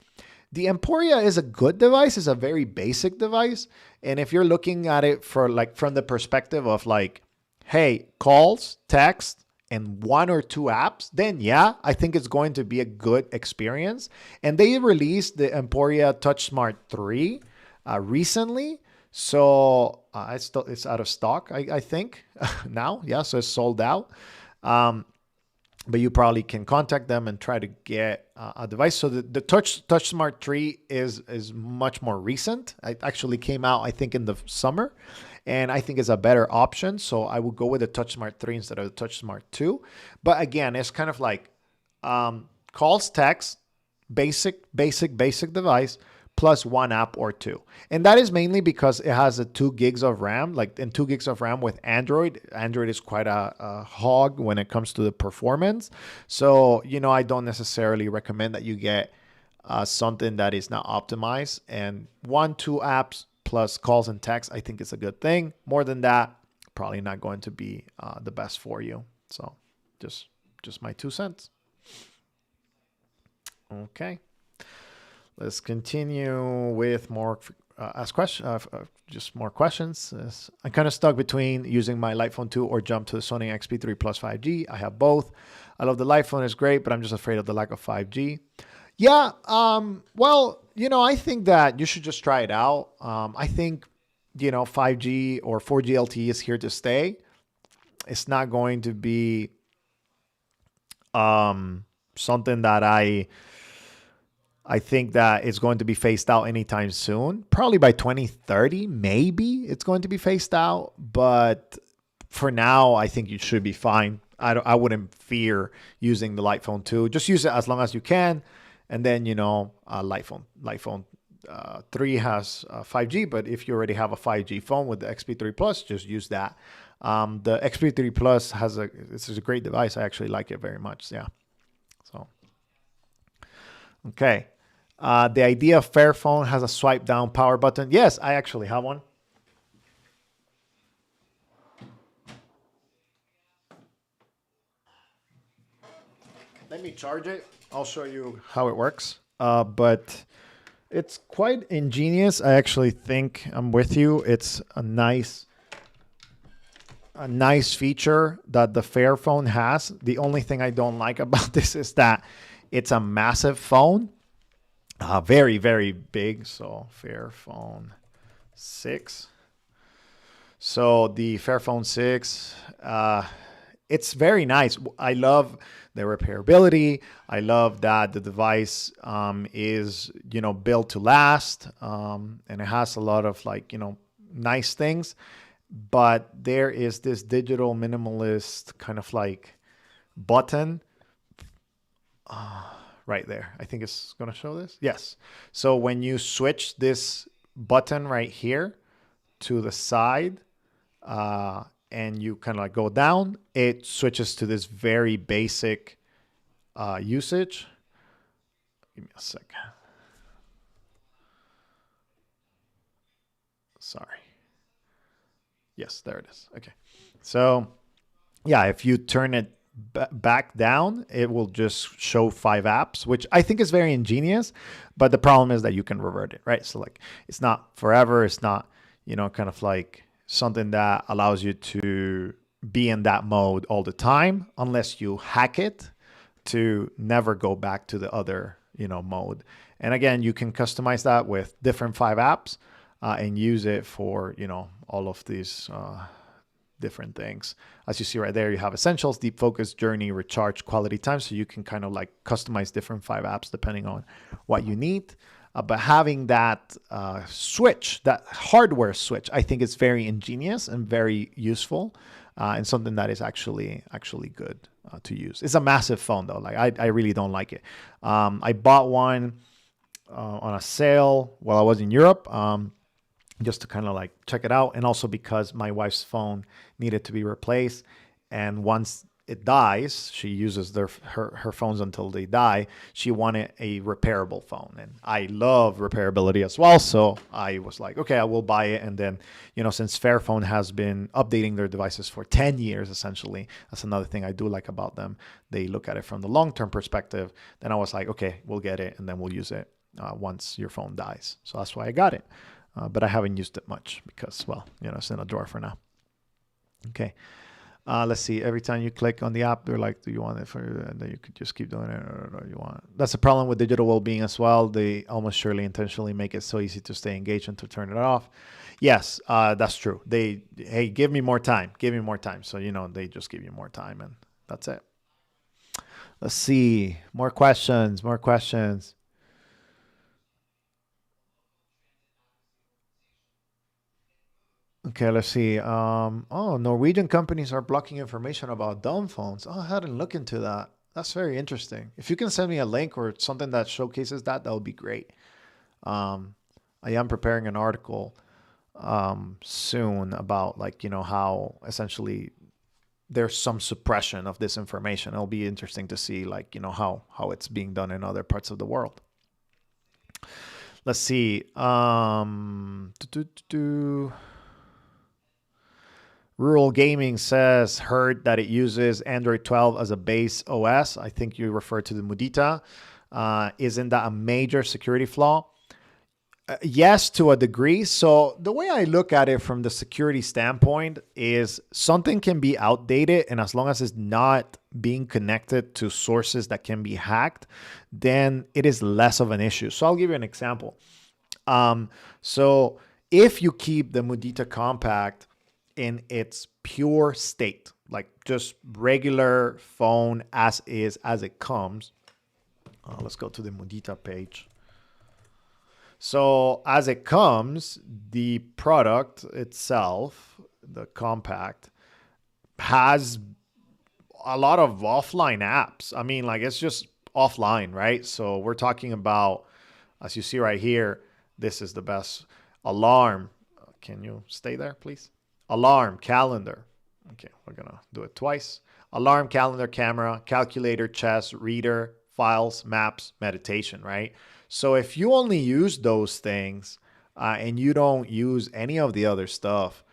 The Emporia is a good device. It's a very basic device. And if you're looking at it for like from the perspective of like, hey, calls, text, and one or two apps, then yeah, I think it's going to be a good experience. And they released the Emporia Touch Smart 3 recently. So it's out of stock, I think, now. Yeah, so it's sold out. but you probably can contact them and try to get a device. So the Touch Smart 3 is much more recent. It actually came out, I think, in the summer, and I think it's a better option. So I would go with the Touch Smart 3 instead of the Touch Smart 2. But again, it's kind of like calls, text, basic device plus one app or two. And that is mainly because it has a 2 gigs of RAM, like in 2 gigs of RAM with Android. Android is quite a hog when it comes to the performance. So, I don't necessarily recommend that you get something that is not optimized. And 1, 2 apps plus calls and text, I think is a good thing. More than that, probably not going to be the best for you. So just my 2 cents. Okay. Let's continue with more just more questions. I'm kind of stuck between using my Lightphone 2 or jump to the Sony XP3 Plus 5G. I have both. I love the Lightphone, it's great, but I'm just afraid of the lack of 5G. Yeah, well, I think that you should just try it out. I think, 5G or 4G LTE is here to stay. It's not going to be something that I think that it's going to be phased out anytime soon. Probably by 2030, maybe it's going to be phased out. But for now, I think you should be fine. I wouldn't fear using the Lightphone 2. Just use it as long as you can. And then, Lightphone 3 has 5G. But if you already have a 5G phone with the XP3 Plus, just use that. The XP3 Plus it's a great device. I actually like it very much. Yeah. So. Okay. The idea of Fairphone has a swipe down power button. Yes, I actually have one. Let me charge it. I'll show you how it works. But it's quite ingenious. I actually think I'm with you. It's a nice feature that the Fairphone has. The only thing I don't like about this is that it's a massive phone. Very, very big. So Fairphone 6. So the Fairphone 6, it's very nice. I love the repairability. I love that the device is, built to last. And it has a lot of nice things. But there is this digital minimalist kind of button. Right there. I think it's going to show this. Yes. So when you switch this button right here to the side and you kind of go down, it switches to this very basic usage. Give me a second. Sorry. Yes, there it is. Okay. So yeah, if you turn it back down, it will just show 5 apps, which I think is very ingenious. But the problem is that you can revert it, right? So it's not forever. It's not, kind of something that allows you to be in that mode all the time, unless you hack it to never go back to the other, mode. And again, you can customize that with different 5 apps and use it for, all of these different things. As you see right there, you have essentials, deep focus, journey, recharge, quality time. So you can kind of customize different 5 apps depending on what you need. But having that switch, that hardware switch, I think is very ingenious and very useful and something that is actually good to use. It's a massive phone though. I really don't like it. I bought one on a sale while I was in Europe. Just to kind of check it out. And also because my wife's phone needed to be replaced. And once it dies, she uses her phones until they die. She wanted a repairable phone. And I love repairability as well. So I was like, okay, I will buy it. And then, since Fairphone has been updating their devices for 10 years, essentially, that's another thing I do like about them. They look at it from the long-term perspective. Then I was like, okay, we'll get it. And then we'll use it once your phone dies. So that's why I got it. But I haven't used it much because, well, it's in a drawer for now. Okay. Let's see. Every time you click on the app, they're like, do you want it for, and then you could just keep doing it or you want it. That's a problem with digital well-being as well. They almost surely intentionally make it so easy to stay engaged and to turn it off. Yes, that's true. Hey, give me more time. Give me more time. So, they just give you more time and that's it. Let's see. More questions. More questions. Okay, let's see. Oh, Norwegian companies are blocking information about dumb phones. Oh, I hadn't looked into that. That's very interesting. If you can send me a link or something that showcases that, that would be great. Um, I am preparing an article soon about like, how essentially there's some suppression of this information. It'll be interesting to see like, how it's being done in other parts of the world. Let's see. Rural Gaming says, heard that it uses Android 12 as a base OS. I think you refer to the Mudita. Isn't that a major security flaw? Yes, to a degree. So the way I look at it from the security standpoint is something can be outdated, and as long as it's not being connected to sources that can be hacked, then it is less of an issue. So I'll give you an example. So if you keep the Mudita Kompakt in its pure state, like just regular phone as is, as it comes. Let's go to the Mudita page. So as it comes, the product itself, the Kompakt, has a lot of offline apps. I mean, like it's just offline, right? So we're talking about, as you see right here, this is the best. Alarm. Can you stay there, please? Alarm, calendar. Okay, we're going to do it twice. Alarm, calendar, camera, calculator, chess, reader, files, maps, meditation, right? So if you only use those things and you don't use any of the other stuff,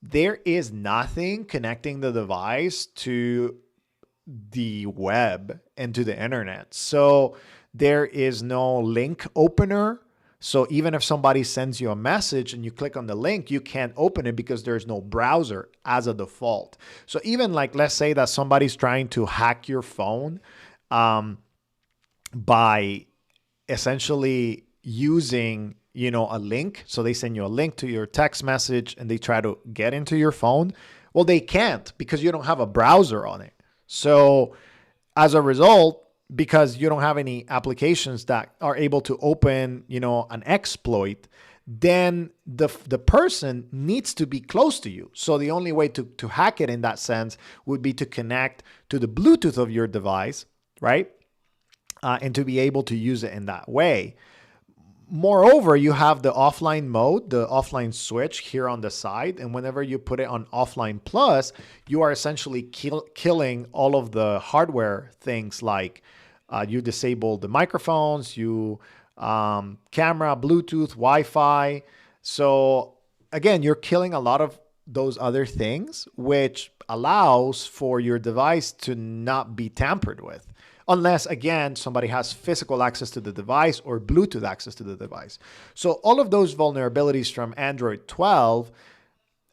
there is nothing connecting the device to the web and to the internet. So there is no link opener. So even if somebody sends you a message and you click on the link, you can't open it because there's no browser as a default. So even like, let's say that somebody's trying to hack your phone by essentially using, a link. So they send you a link to your text message and they try to get into your phone. Well, they can't because you don't have a browser on it. So as a result, because you don't have any applications that are able to open, an exploit, then the person needs to be close to you. So the only way to hack it in that sense would be to connect to the Bluetooth of your device, right? And to be able to use it in that way. Moreover, you have the offline mode, the offline switch here on the side. And whenever you put it on offline plus, you are essentially killing all of the hardware things like you disable the microphones, you camera, Bluetooth, Wi-Fi. So again, you're killing a lot of those other things, which allows for your device to not be tampered with. Unless, again, somebody has physical access to the device or Bluetooth access to the device. So all of those vulnerabilities from Android 12,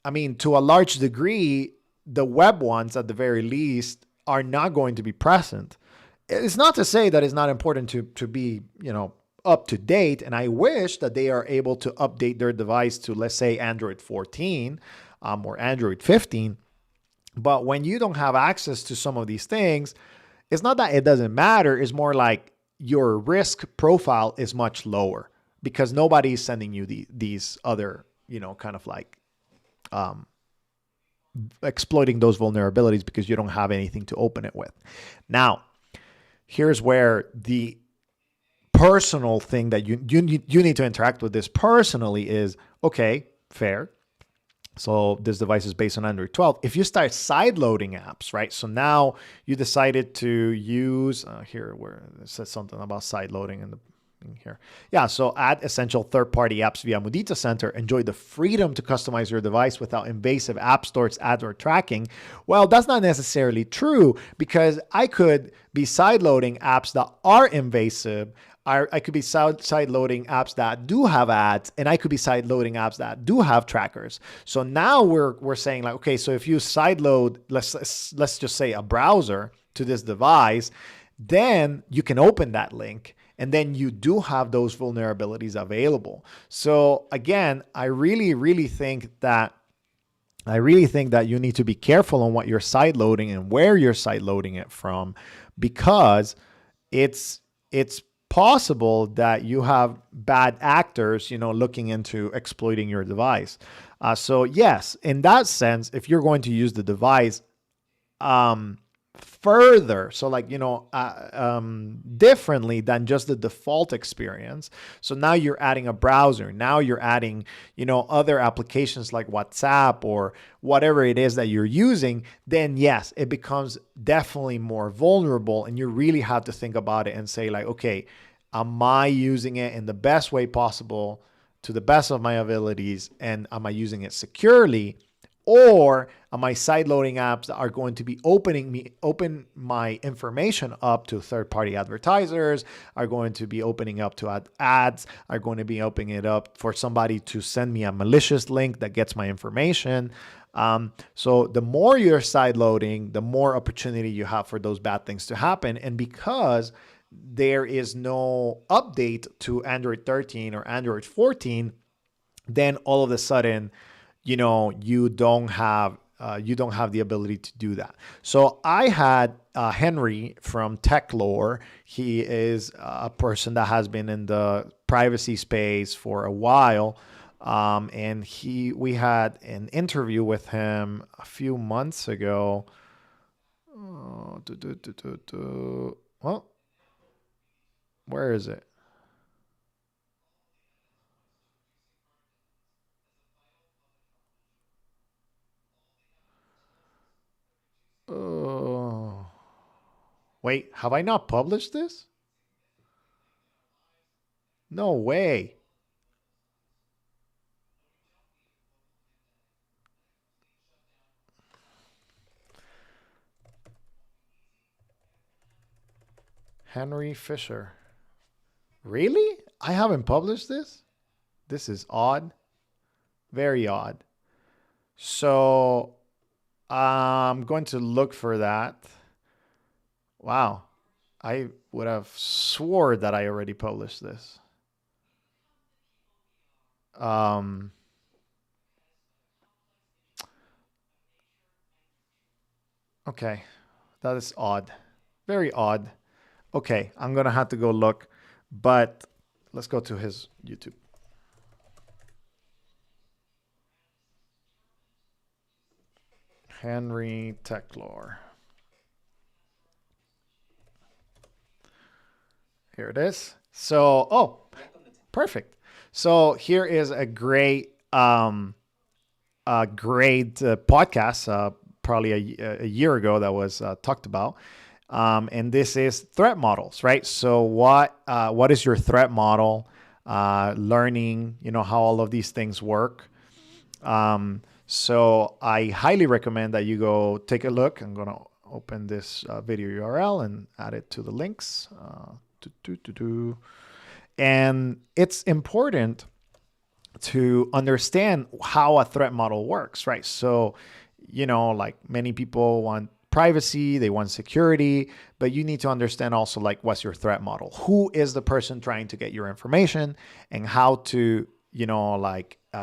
I mean, to a large degree, the web ones at the very least are not going to be present. It's not to say that it's not important to be, up to date. And I wish that they are able to update their device to, let's say, Android 14 or Android 15. But when you don't have access to some of these things, it's not that it doesn't matter. It's more like your risk profile is much lower because nobody is sending you these other, kind of like exploiting those vulnerabilities because you don't have anything to open it with. Now, here's where the personal thing that you need to interact with this personally is, okay, fair. So this device is based on Android 12. If you start side-loading apps, right? So now you decided to use, here where it says something about side-loading in here. Yeah, so add essential third-party apps via Mudita Center. Enjoy the freedom to customize your device without invasive app stores, ads, or tracking. Well, that's not necessarily true because I could be side-loading apps that are invasive. I could be side-loading apps that do have ads, and I could be side-loading apps that do have trackers. So now we're saying like, okay, so if you side-load, let's just say a browser to this device, then you can open that link, and then you do have those vulnerabilities available. So again, I really, really think that I really think that you need to be careful on what you're side loading and where you're side loading it from, because it's possible that you have bad actors, looking into exploiting your device. So yes, in that sense, if you're going to use the device um, further, so like differently than just the default experience, so now you're adding a browser, now you're adding other applications like WhatsApp or whatever it is that you're using, then yes, it becomes definitely more vulnerable, and you really have to think about it and say like, okay, am I using it in the best way possible, to the best of my abilities, and am I using it securely? Or am I sideloading apps that are going to be open my information up to third-party advertisers, are going to be opening up to ads, are going to be opening it up for somebody to send me a malicious link that gets my information. So the more you're sideloading, the more opportunity you have for those bad things to happen. And because there is no update to Android 13 or Android 14, then all of a sudden, you don't have the ability to do that. So I had Henry from Techlore. He is a person that has been in the privacy space for a while. And we had an interview with him a few months ago. Well, where is it? Oh, wait, have I not published this? No way. Henry Fisher. Really? I haven't published this? This is odd. Very odd. So I'm going to look for that. Wow. I would have swore that I already published this. Um, okay. That is odd. Very odd. Okay. I'm going to have to go look. But let's go to his YouTube. Henry Techlore. Here it is. So, oh, perfect. So here is a great podcast, probably a year ago, that was talked about. And this is threat models, right? So what is your threat model? Learning, how all of these things work. So I highly recommend that you go take a look. I'm going to open this video URL and add it to the links. And it's important to understand how a threat model works, right? So, like many people want privacy, they want security, but you need to understand also like what's your threat model? Who is the person trying to get your information, and how to,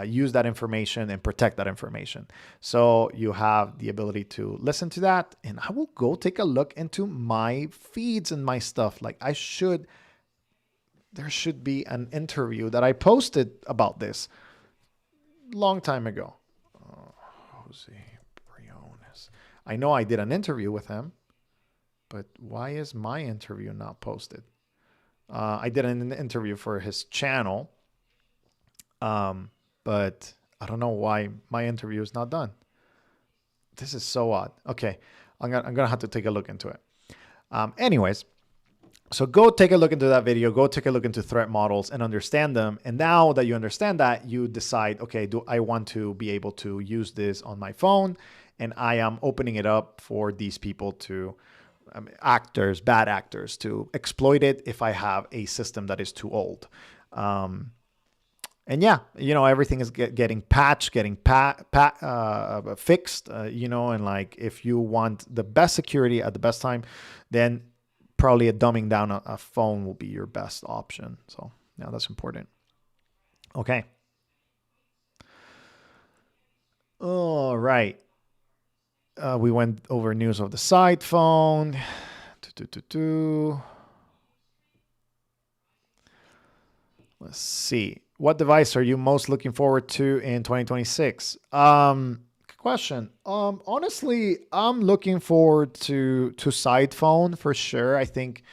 use that information and protect that information. So you have the ability to listen to that, and I will go take a look into my feeds and my stuff. Like there should be an interview that I posted about this long time ago. Jose Briones. I know I did an interview with him, but why is my interview not posted? I did an interview for his channel, but I don't know why my interview is not done. This is so odd. Okay, I'm gonna have to take a look into it. Anyways, so go take a look into that video, go take a look into threat models and understand them. And now that you understand that, you decide, okay, do I want to be able to use this on my phone? And I am opening it up for these people to, bad actors, to exploit it if I have a system that is too old. And yeah, everything is getting patched, getting fixed, and like if you want the best security at the best time, then probably a dumbing down a phone will be your best option. So yeah, that's important. Okay. All right. We went over news of the Sidephone. Let's see. What device are you most looking forward to in 2026? Good question. Honestly, I'm looking forward to Sidephone for sure. I think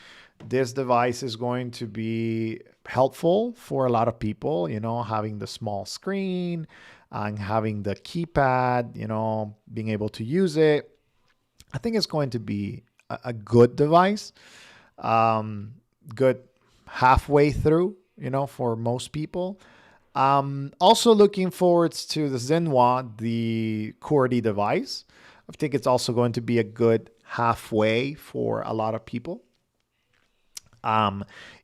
this device is going to be helpful for a lot of people, having the small screen and having the keypad, being able to use it. I think it's going to be a good device, good halfway through, for most people. Also looking forward to the Zenwa, the QWERTY device. I think it's also going to be a good halfway for a lot of people.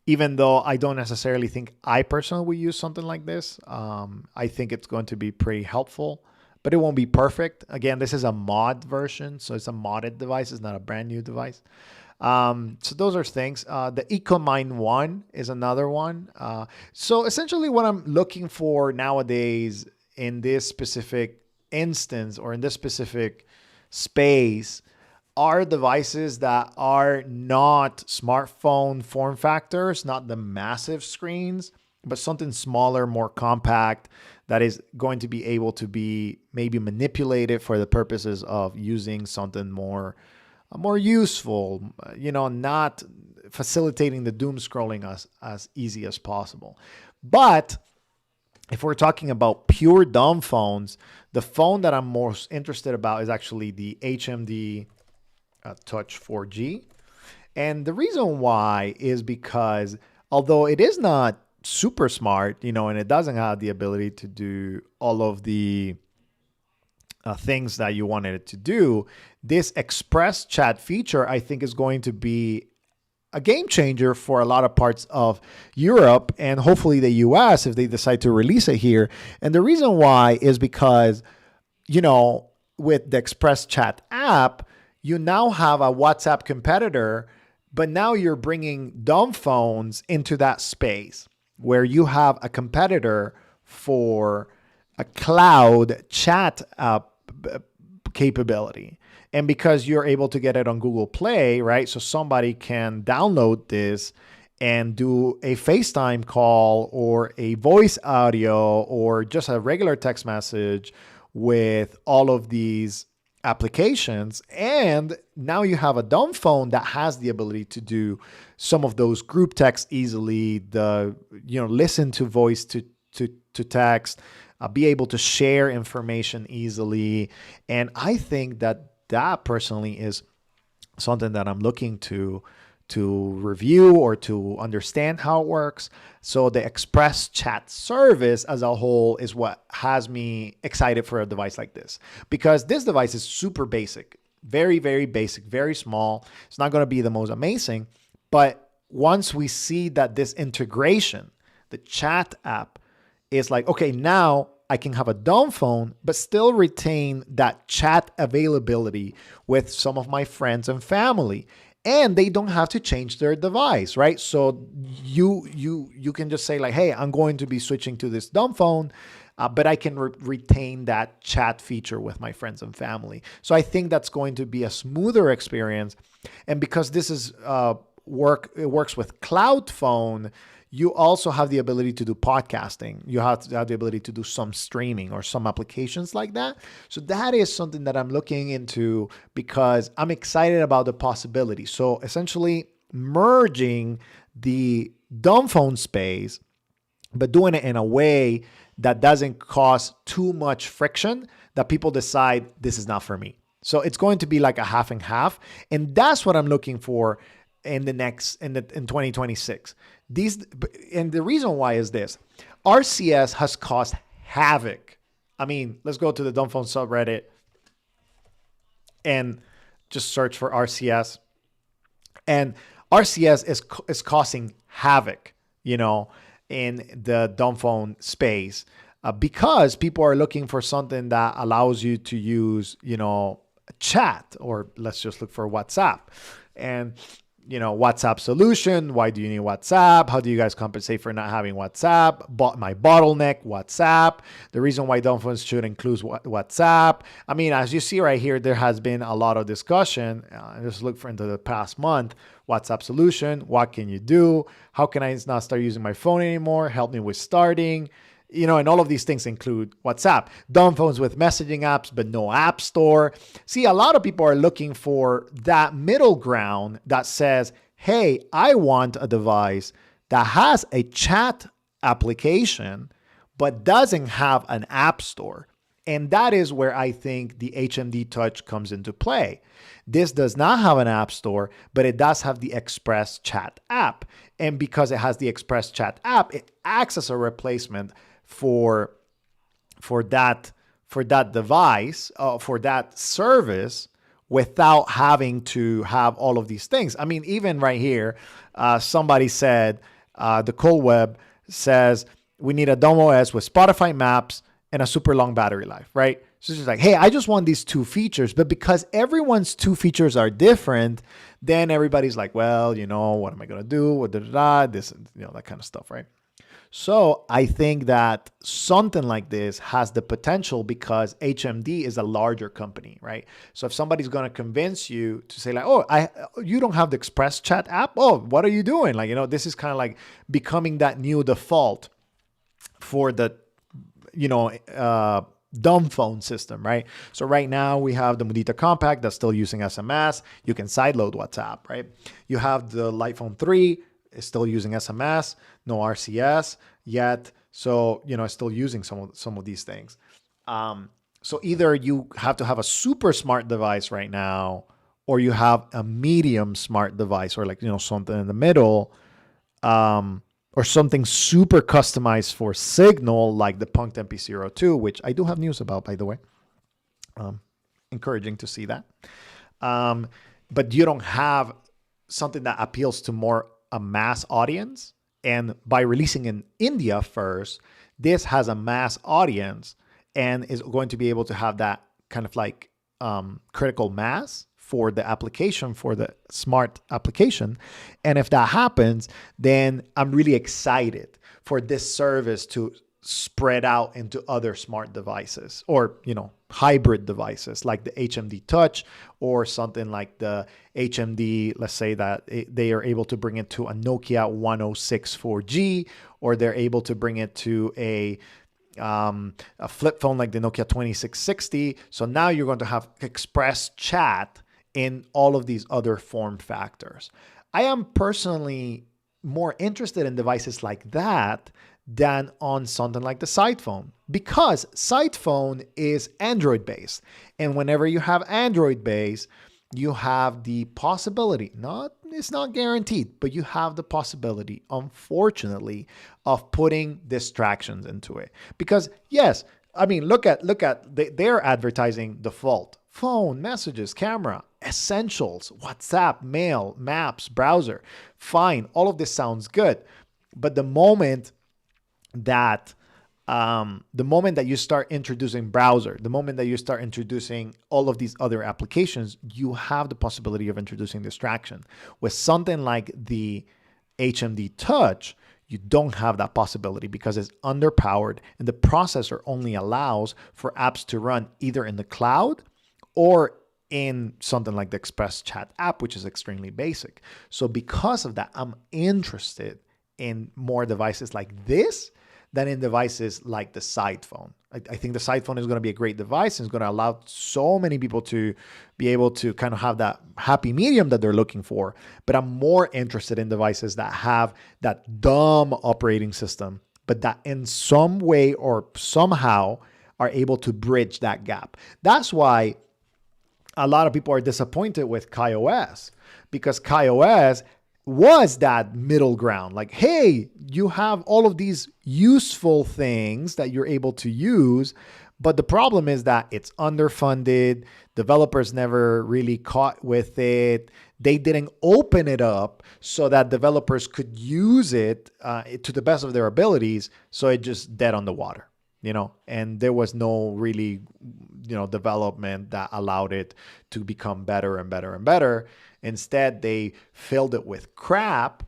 Even though I don't necessarily think I personally will use something like this, I think it's going to be pretty helpful, but it won't be perfect. Again, this is a mod version, so it's a modded device. It's not a brand new device. So those are things. The EcoMine 1 is another one. So essentially what I'm looking for nowadays in this specific instance or in this specific space are devices that are not smartphone form factors, not the massive screens, but something smaller, more compact that is going to be able to be maybe manipulated for the purposes of using something more useful, not facilitating the doom scrolling as easy as possible. But if we're talking about pure dumb phones, the phone that I'm most interested about is actually the HMD Touch 4G. And the reason why is because although it is not super smart, and it doesn't have the ability to do all of the things that you wanted it to do, this express chat feature, I think, is going to be a game changer for a lot of parts of Europe and hopefully the US if they decide to release it here. And the reason why is because, with the Express Chat app, you now have a WhatsApp competitor, but now you're bringing dumb phones into that space where you have a competitor for a cloud chat app capability. And because you're able to get it on Google Play, right? So somebody can download this and do a FaceTime call or a voice audio or just a regular text message with all of these applications. And now you have a dumb phone that has the ability to do some of those group text easily, listen to voice to text, be able to share information easily. And I think that personally is something that I'm looking to review or to understand how it works. So the Express Chat service as a whole is what has me excited for a device like this, because this device is super basic, very, very basic, very small. It's not going to be the most amazing, but once we see that this integration, the chat app is like, okay, now I can have a dumb phone, but still retain that chat availability with some of my friends and family. And they don't have to change their device, right? So you can just say like, hey, I'm going to be switching to this dumb phone, but I can retain that chat feature with my friends and family. So I think that's going to be a smoother experience. And because this is it works with Cloud Phone, you also have the ability to do podcasting. You have to have the ability to do some streaming or some applications like that. So that is something that I'm looking into because I'm excited about the possibility. So essentially merging the dumb phone space, but doing it in a way that doesn't cause too much friction that people decide this is not for me. So it's going to be like a half and half. And that's what I'm looking for in 2026. And the reason why is this: RCS has caused havoc. I mean, let's go to the dumb phone subreddit and just search for RCS. And RCS is causing havoc, in the dumb phone space because people are looking for something that allows you to use, chat, or let's just look for WhatsApp. And WhatsApp solution. Why do you need WhatsApp? How do you guys compensate for not having WhatsApp? My bottleneck, WhatsApp. The reason why Dumbphone should include WhatsApp. I mean, as you see right here, there has been a lot of discussion. Just look into the past month. WhatsApp solution. What can you do? How can I not start using my phone anymore? Help me with starting. And all of these things include WhatsApp. Dumbphones with messaging apps, but no app store. See, a lot of people are looking for that middle ground that says, hey, I want a device that has a chat application, but doesn't have an app store. And that is where I think the HMD Touch comes into play. This does not have an app store, but it does have the Express Chat app. And because it has the Express Chat app, it acts as a replacement for that device, for that service, without having to have all of these things. I mean, even right here, somebody said, the Cold Web says, we need a Dome OS with Spotify Maps and a super long battery life, right? So it's just like, hey, I just want these two features. But because everyone's two features are different, then everybody's like, well, what am I going to do? This, that kind of stuff, right? So I think that something like this has the potential because HMD is a larger company, right? So if somebody's going to convince you to say like, oh, you don't have the Express Chat app. Oh, what are you doing? Like, this is kind of like becoming that new default for the, Dumbphone system, right? So right now we have the Mudita Kompakt that's still using SMS. You can sideload WhatsApp, right? You have the iPhone 3 is still using SMS, no RCS yet. So, it's still using some of these things. So either you have to have a super smart device right now, or you have a medium smart device, or like, something in the middle, or something super customized for Signal, like the Punkt MP02, which I do have news about, by the way. Encouraging to see that. But you don't have something that appeals to more a mass audience. And by releasing in India first, this has a mass audience and is going to be able to have that kind of like critical mass for the application, for the smart application. And if that happens, then I'm really excited for this service to spread out into other smart devices, or, hybrid devices like the HMD Touch, or something like the HMD, let's say that they are able to bring it to a Nokia 106 4G, or they're able to bring it to a flip phone like the Nokia 2660. So now you're going to have Express Chat in all of these other form factors. I am personally more interested in devices like that than on something like the Sidephone, because Sidephone is Android based. And whenever you have Android based, you have the possibility, it's not guaranteed, but you have the possibility, unfortunately, of putting distractions into it. Because yes, I mean, they're advertising default, phone, messages, camera, essentials, WhatsApp, mail, maps, browser. Fine. All of this sounds good. But the moment that you start introducing browser, the moment that you start introducing all of these other applications, you have the possibility of introducing distraction. With something like the HMD Touch, you don't have that possibility because it's underpowered and the processor only allows for apps to run either in the cloud or in something like the Express Chat app, which is extremely basic. So because of that, I'm interested in more devices like this than in devices like the Sidephone. I think the Sidephone is going to be a great device and it's going to allow so many people to be able to kind of have that happy medium that they're looking for. But I'm more interested in devices that have that dumb operating system, but that in some way or somehow are able to bridge that gap. That's why a lot of people are disappointed with KaiOS, because KaiOS was that middle ground. Like, hey, you have all of these useful things that you're able to use, but the problem is that it's underfunded. Developers never really caught with it. They didn't open it up so that developers could use it to the best of their abilities. So it just dead on the water, and there was no really, development that allowed it to become better and better and better. Instead, they filled it with crap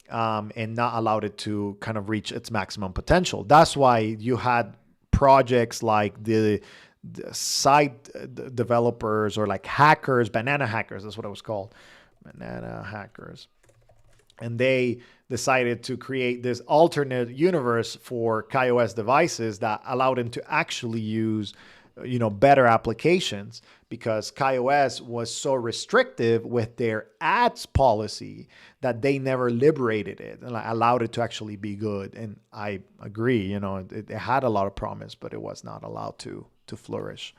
and not allowed it to kind of reach its maximum potential. That's why you had projects like the site developers or like hackers, banana hackers, that's what it was called, banana hackers. And they decided to create this alternate universe for KaiOS devices that allowed them to actually use better applications, because KaiOS was so restrictive with their ads policy that they never liberated it and allowed it to actually be good. And I agree, it had a lot of promise, but it was not allowed to flourish.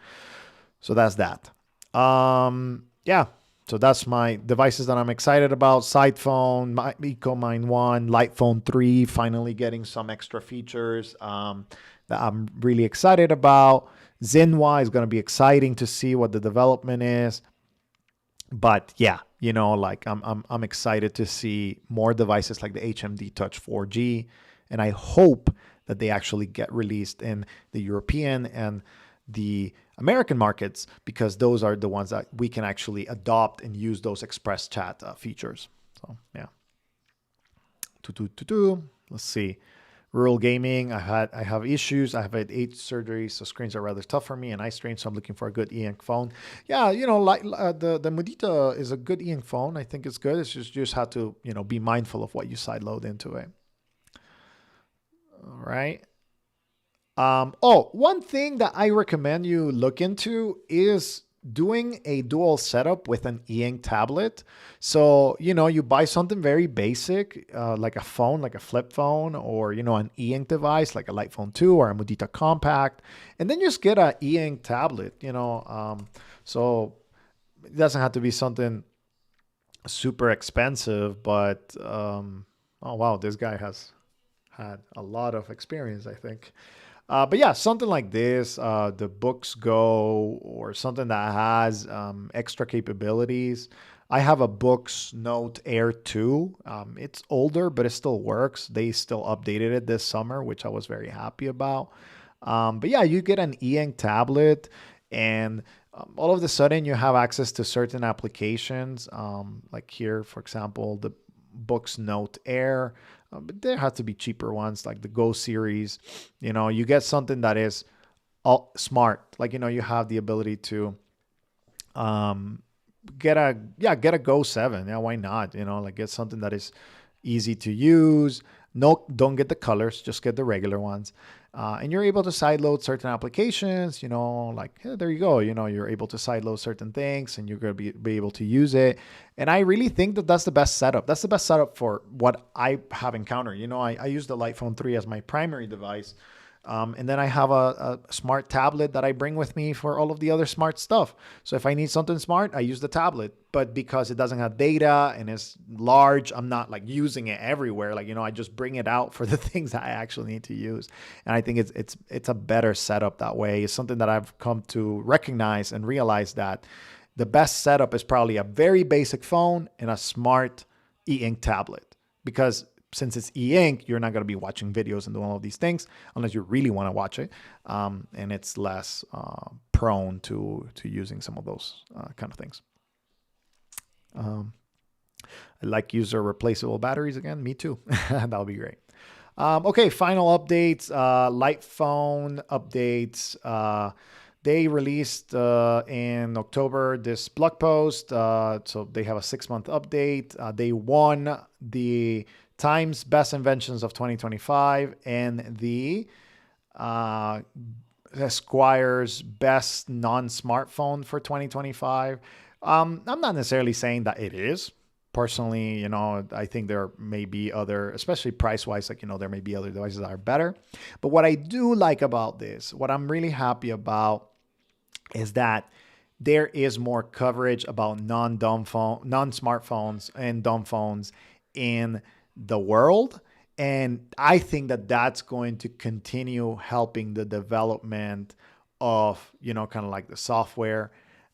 So that's that. Yeah. So that's my devices that I'm excited about. Sidephone, my EcoMine 1, Lightphone 3, finally getting some extra features that I'm really excited about. Zinwa is going to be exciting to see what the development is. But yeah, like I'm excited to see more devices like the HMD Touch 4G. And I hope that they actually get released in the European and the American markets, because those are the ones that we can actually adopt and use those express chat features. So yeah. Let's see. Rural gaming. I have issues. I have had 8 surgeries, so screens are rather tough for me, and eye strain. So I'm looking for a good e-ink phone. Yeah, like the Mudita is a good e-ink phone. I think it's good. It's just have to be mindful of what you sideload into it. All right. One thing that I recommend you look into is doing a dual setup with an e-ink tablet. So, you buy something very basic, like a phone, like a flip phone, or, an e-ink device, like a Lightphone 2 or a Mudita Kompakt, and then just get an e-ink tablet, so it doesn't have to be something super expensive, but, oh, wow, this guy has had a lot of experience, I think. But yeah, something like this, the Books Go, or something that has extra capabilities. I have a Books Note Air 2. It's older, but it still works. They still updated it this summer, which I was very happy about. But yeah, you get an e-ink tablet, and all of a sudden you have access to certain applications. Like here, for example, the Books Note Air. But there have to be cheaper ones like the Go series. You get something that is all smart. Like, you have the ability to get a Go 7. Yeah, why not? Like get something that is easy to use. No, don't get the colors, just get the regular ones. And you're able to sideload certain applications, like, hey, there you go. You're able to sideload certain things, and you're going to be able to use it. And I really think that that's the best setup. That's the best setup for what I have encountered. I use the Lightphone 3 as my primary device. And then I have a smart tablet that I bring with me for all of the other smart stuff. So if I need something smart, I use the tablet. But because it doesn't have data and it's large, I'm not like using it everywhere. Like, I just bring it out for the things that I actually need to use. And I think it's a better setup that way. It's something that I've come to recognize and realize that the best setup is probably a very basic phone and a smart e-ink tablet, because since it's e-ink, you're not going to be watching videos and doing all of these things unless you really want to watch it. And it's less prone to using some of those kind of things. I like user replaceable batteries again. Me too. That'll be great. Okay, final updates. Lightphone updates. They released in October this blog post. So they have a 6-month update. They won the Times Best Inventions of 2025 and the Esquire's Best Non-Smartphone for 2025. I'm not necessarily saying that it is. Personally, I think there may be other, especially price-wise, like, there may be other devices that are better. But what I do like about this, what I'm really happy about, is that there is more coverage about non-smartphones and dumb phones in the world. And I think that that's going to continue helping the development of, kind of like the software.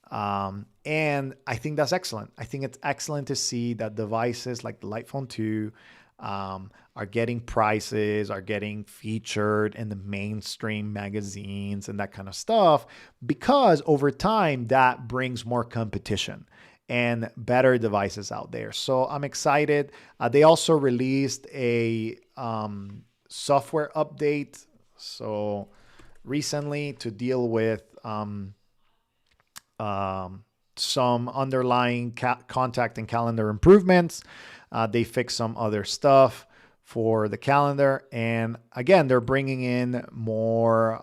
And I think that's excellent. I think it's excellent to see that devices like the Lightphone 2 are getting prices, are getting featured in the mainstream magazines and that kind of stuff, because over time that brings more competition. and better devices out there. So I'm excited. They also released a software update. So recently to deal with some underlying contact and calendar improvements. They fixed some other stuff for the calendar. And again, they're bringing in more,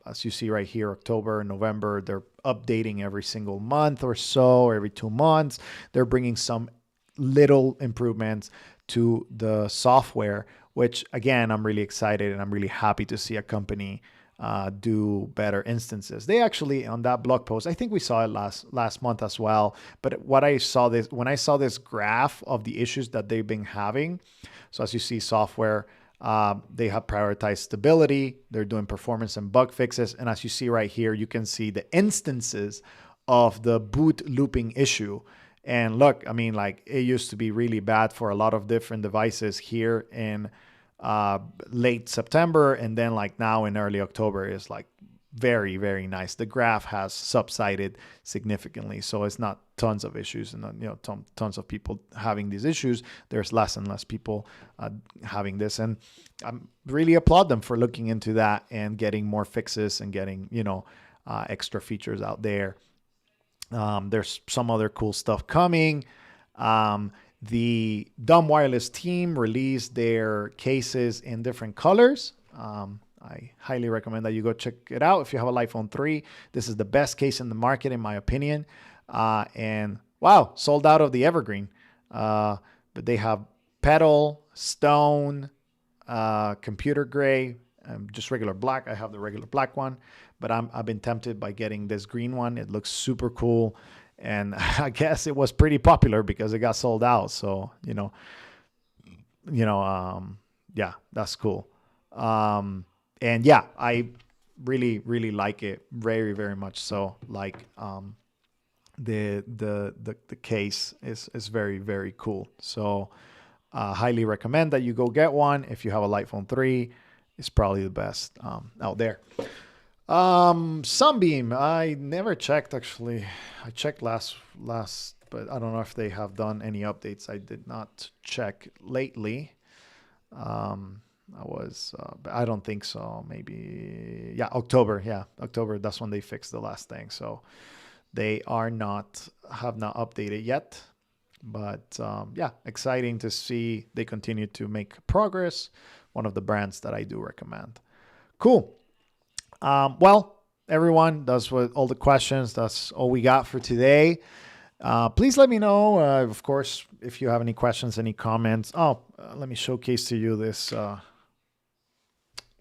as you see right here, October, November, they're updating every single month or so, or every 2 months. They're bringing some little improvements to the software, which again, I'm really excited and I'm really happy to see a company do better instances. They actually, on that blog post, I think we saw it last month as well. But when I saw this graph of the issues that they've been having, so as you see, software, they have prioritized stability. They're doing performance and bug fixes, and as you see right here, you can see the instances of the boot looping issue. And look, I mean, like it used to be really bad for a lot of different devices here in late September, and then like now in early October is like very, very nice. The graph has subsided significantly, so it's not tons of issues and tons of people having these issues. There's less and less people having this, and I really applaud them for looking into that and getting more fixes and getting extra features out there. There's some other cool stuff coming. The Dumb Wireless team released their cases in different colors. I highly recommend that you go check it out. If you have a iPhone 3, this is the best case in the market, in my opinion. And wow, sold out of the Evergreen. But they have petal, stone, computer gray, just regular black. I have the regular black one, but I've been tempted by getting this green one. It looks super cool. And I guess it was pretty popular because it got sold out. So, yeah, that's cool. And yeah, I really, really like it. Very, very much so. Like, the case is very, very cool. So, highly recommend that you go get one. If you have a iPhone 3, it's probably the best, out there. Sunbeam, I never checked actually. I checked last, but I don't know if they have done any updates. I did not check lately. But I don't think so. Maybe, yeah, October. Yeah, October. That's when they fixed the last thing. So they have not updated yet. But yeah, exciting to see they continue to make progress. One of the brands that I do recommend. Cool. Well, everyone, that's what all the questions. That's all we got for today. Please let me know, of course, if you have any questions, any comments. Let me showcase to you this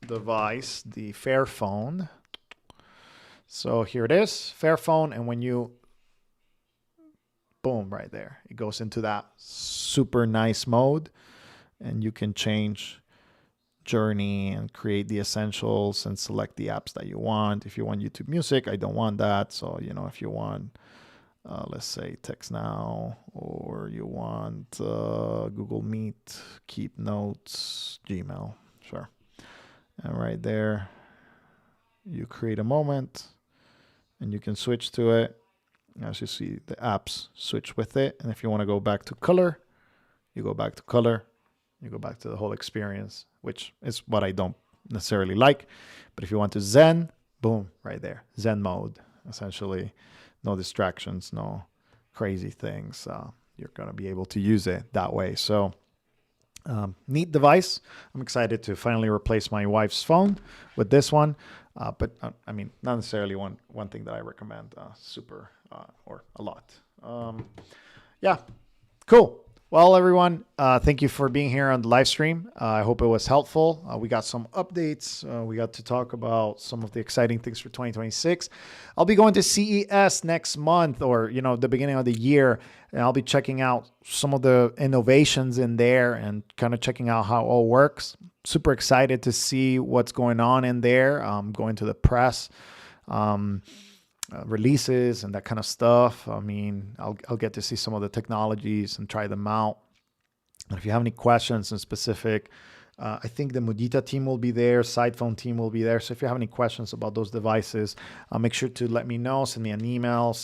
device, the Fairphone. So here it is, Fairphone, and when you boom, right there, it goes into that super nice mode, and you can change journey and create the essentials and select the apps that you want. If you want YouTube Music, I don't want that. So, if you want, let's say Text Now, or you want Google Meet, Keep Notes, Gmail, sure. And right there, you create a moment and you can switch to it. As you see, the apps switch with it. And if you want to go back to color, you go back to color. You go back to the whole experience, which is what I don't necessarily like. But if you want to Zen, boom, right there. Zen mode, essentially. No distractions, no crazy things. You're going to be able to use it that way. So neat device. I'm excited to finally replace my wife's phone with this one. But I mean, not necessarily one thing that I recommend super or a lot. Yeah, cool. Well, everyone, thank you for being here on the live stream. I hope it was helpful. We got some updates. We got to talk about some of the exciting things for 2026. I'll be going to CES next month, or, the beginning of the year, and I'll be checking out some of the innovations in there and kind of checking out how it all works. Super excited to see what's going on in there. Going to the press, releases and that kind of stuff. I mean, I'll get to see some of the technologies and try them out. And if you have any questions in specific, I think the Mudita team will be there, Sidephone team will be there. So if you have any questions about those devices, make sure to let me know. Send me an email.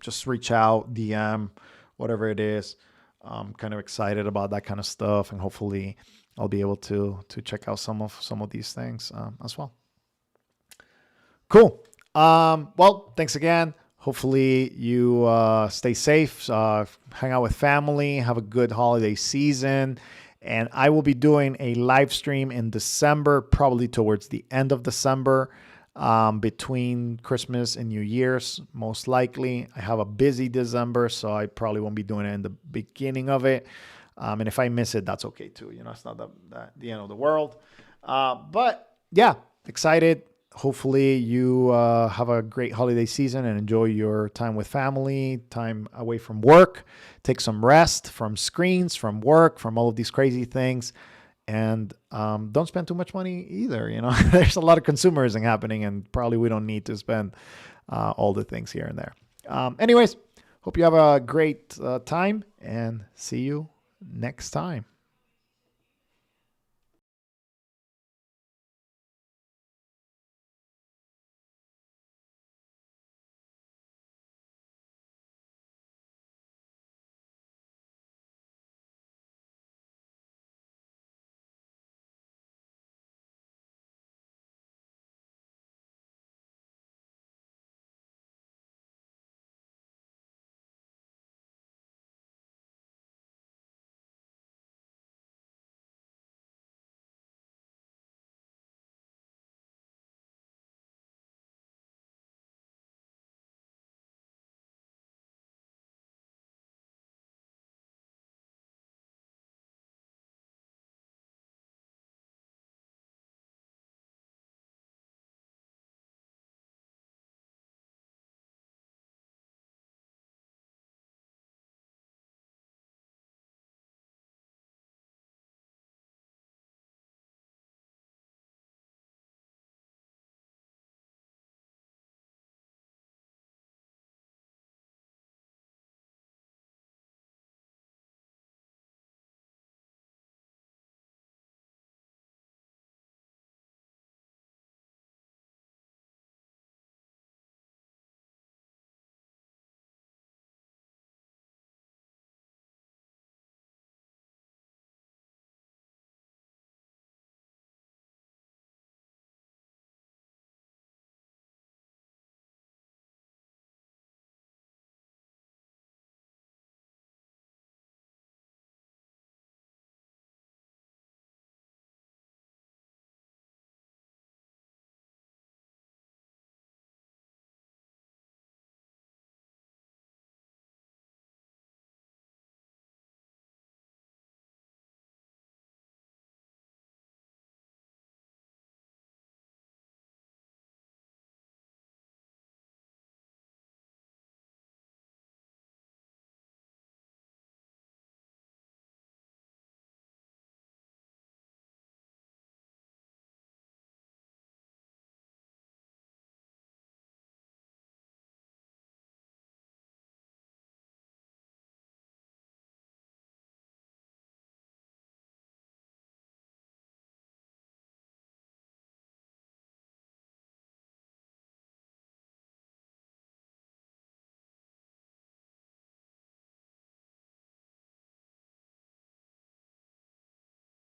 Just reach out, DM, whatever it is. I'm kind of excited about that kind of stuff, and hopefully I'll be able to check out some of these things as well. Cool. Well, thanks again. Hopefully you stay safe, hang out with family, have a good holiday season. And I will be doing a live stream in December, probably towards the end of December, between Christmas and New Year's, most likely. I have a busy December, so I probably won't be doing it in the beginning of it. And if I miss it, that's okay too. It's not the end of the world. But yeah, excited. Hopefully you have a great holiday season and enjoy your time with family, time away from work. Take some rest from screens, from work, from all of these crazy things. And don't spend too much money either. There's a lot of consumerism happening, and probably we don't need to spend all the things here and there. Anyways, hope you have a great time, and see you next time.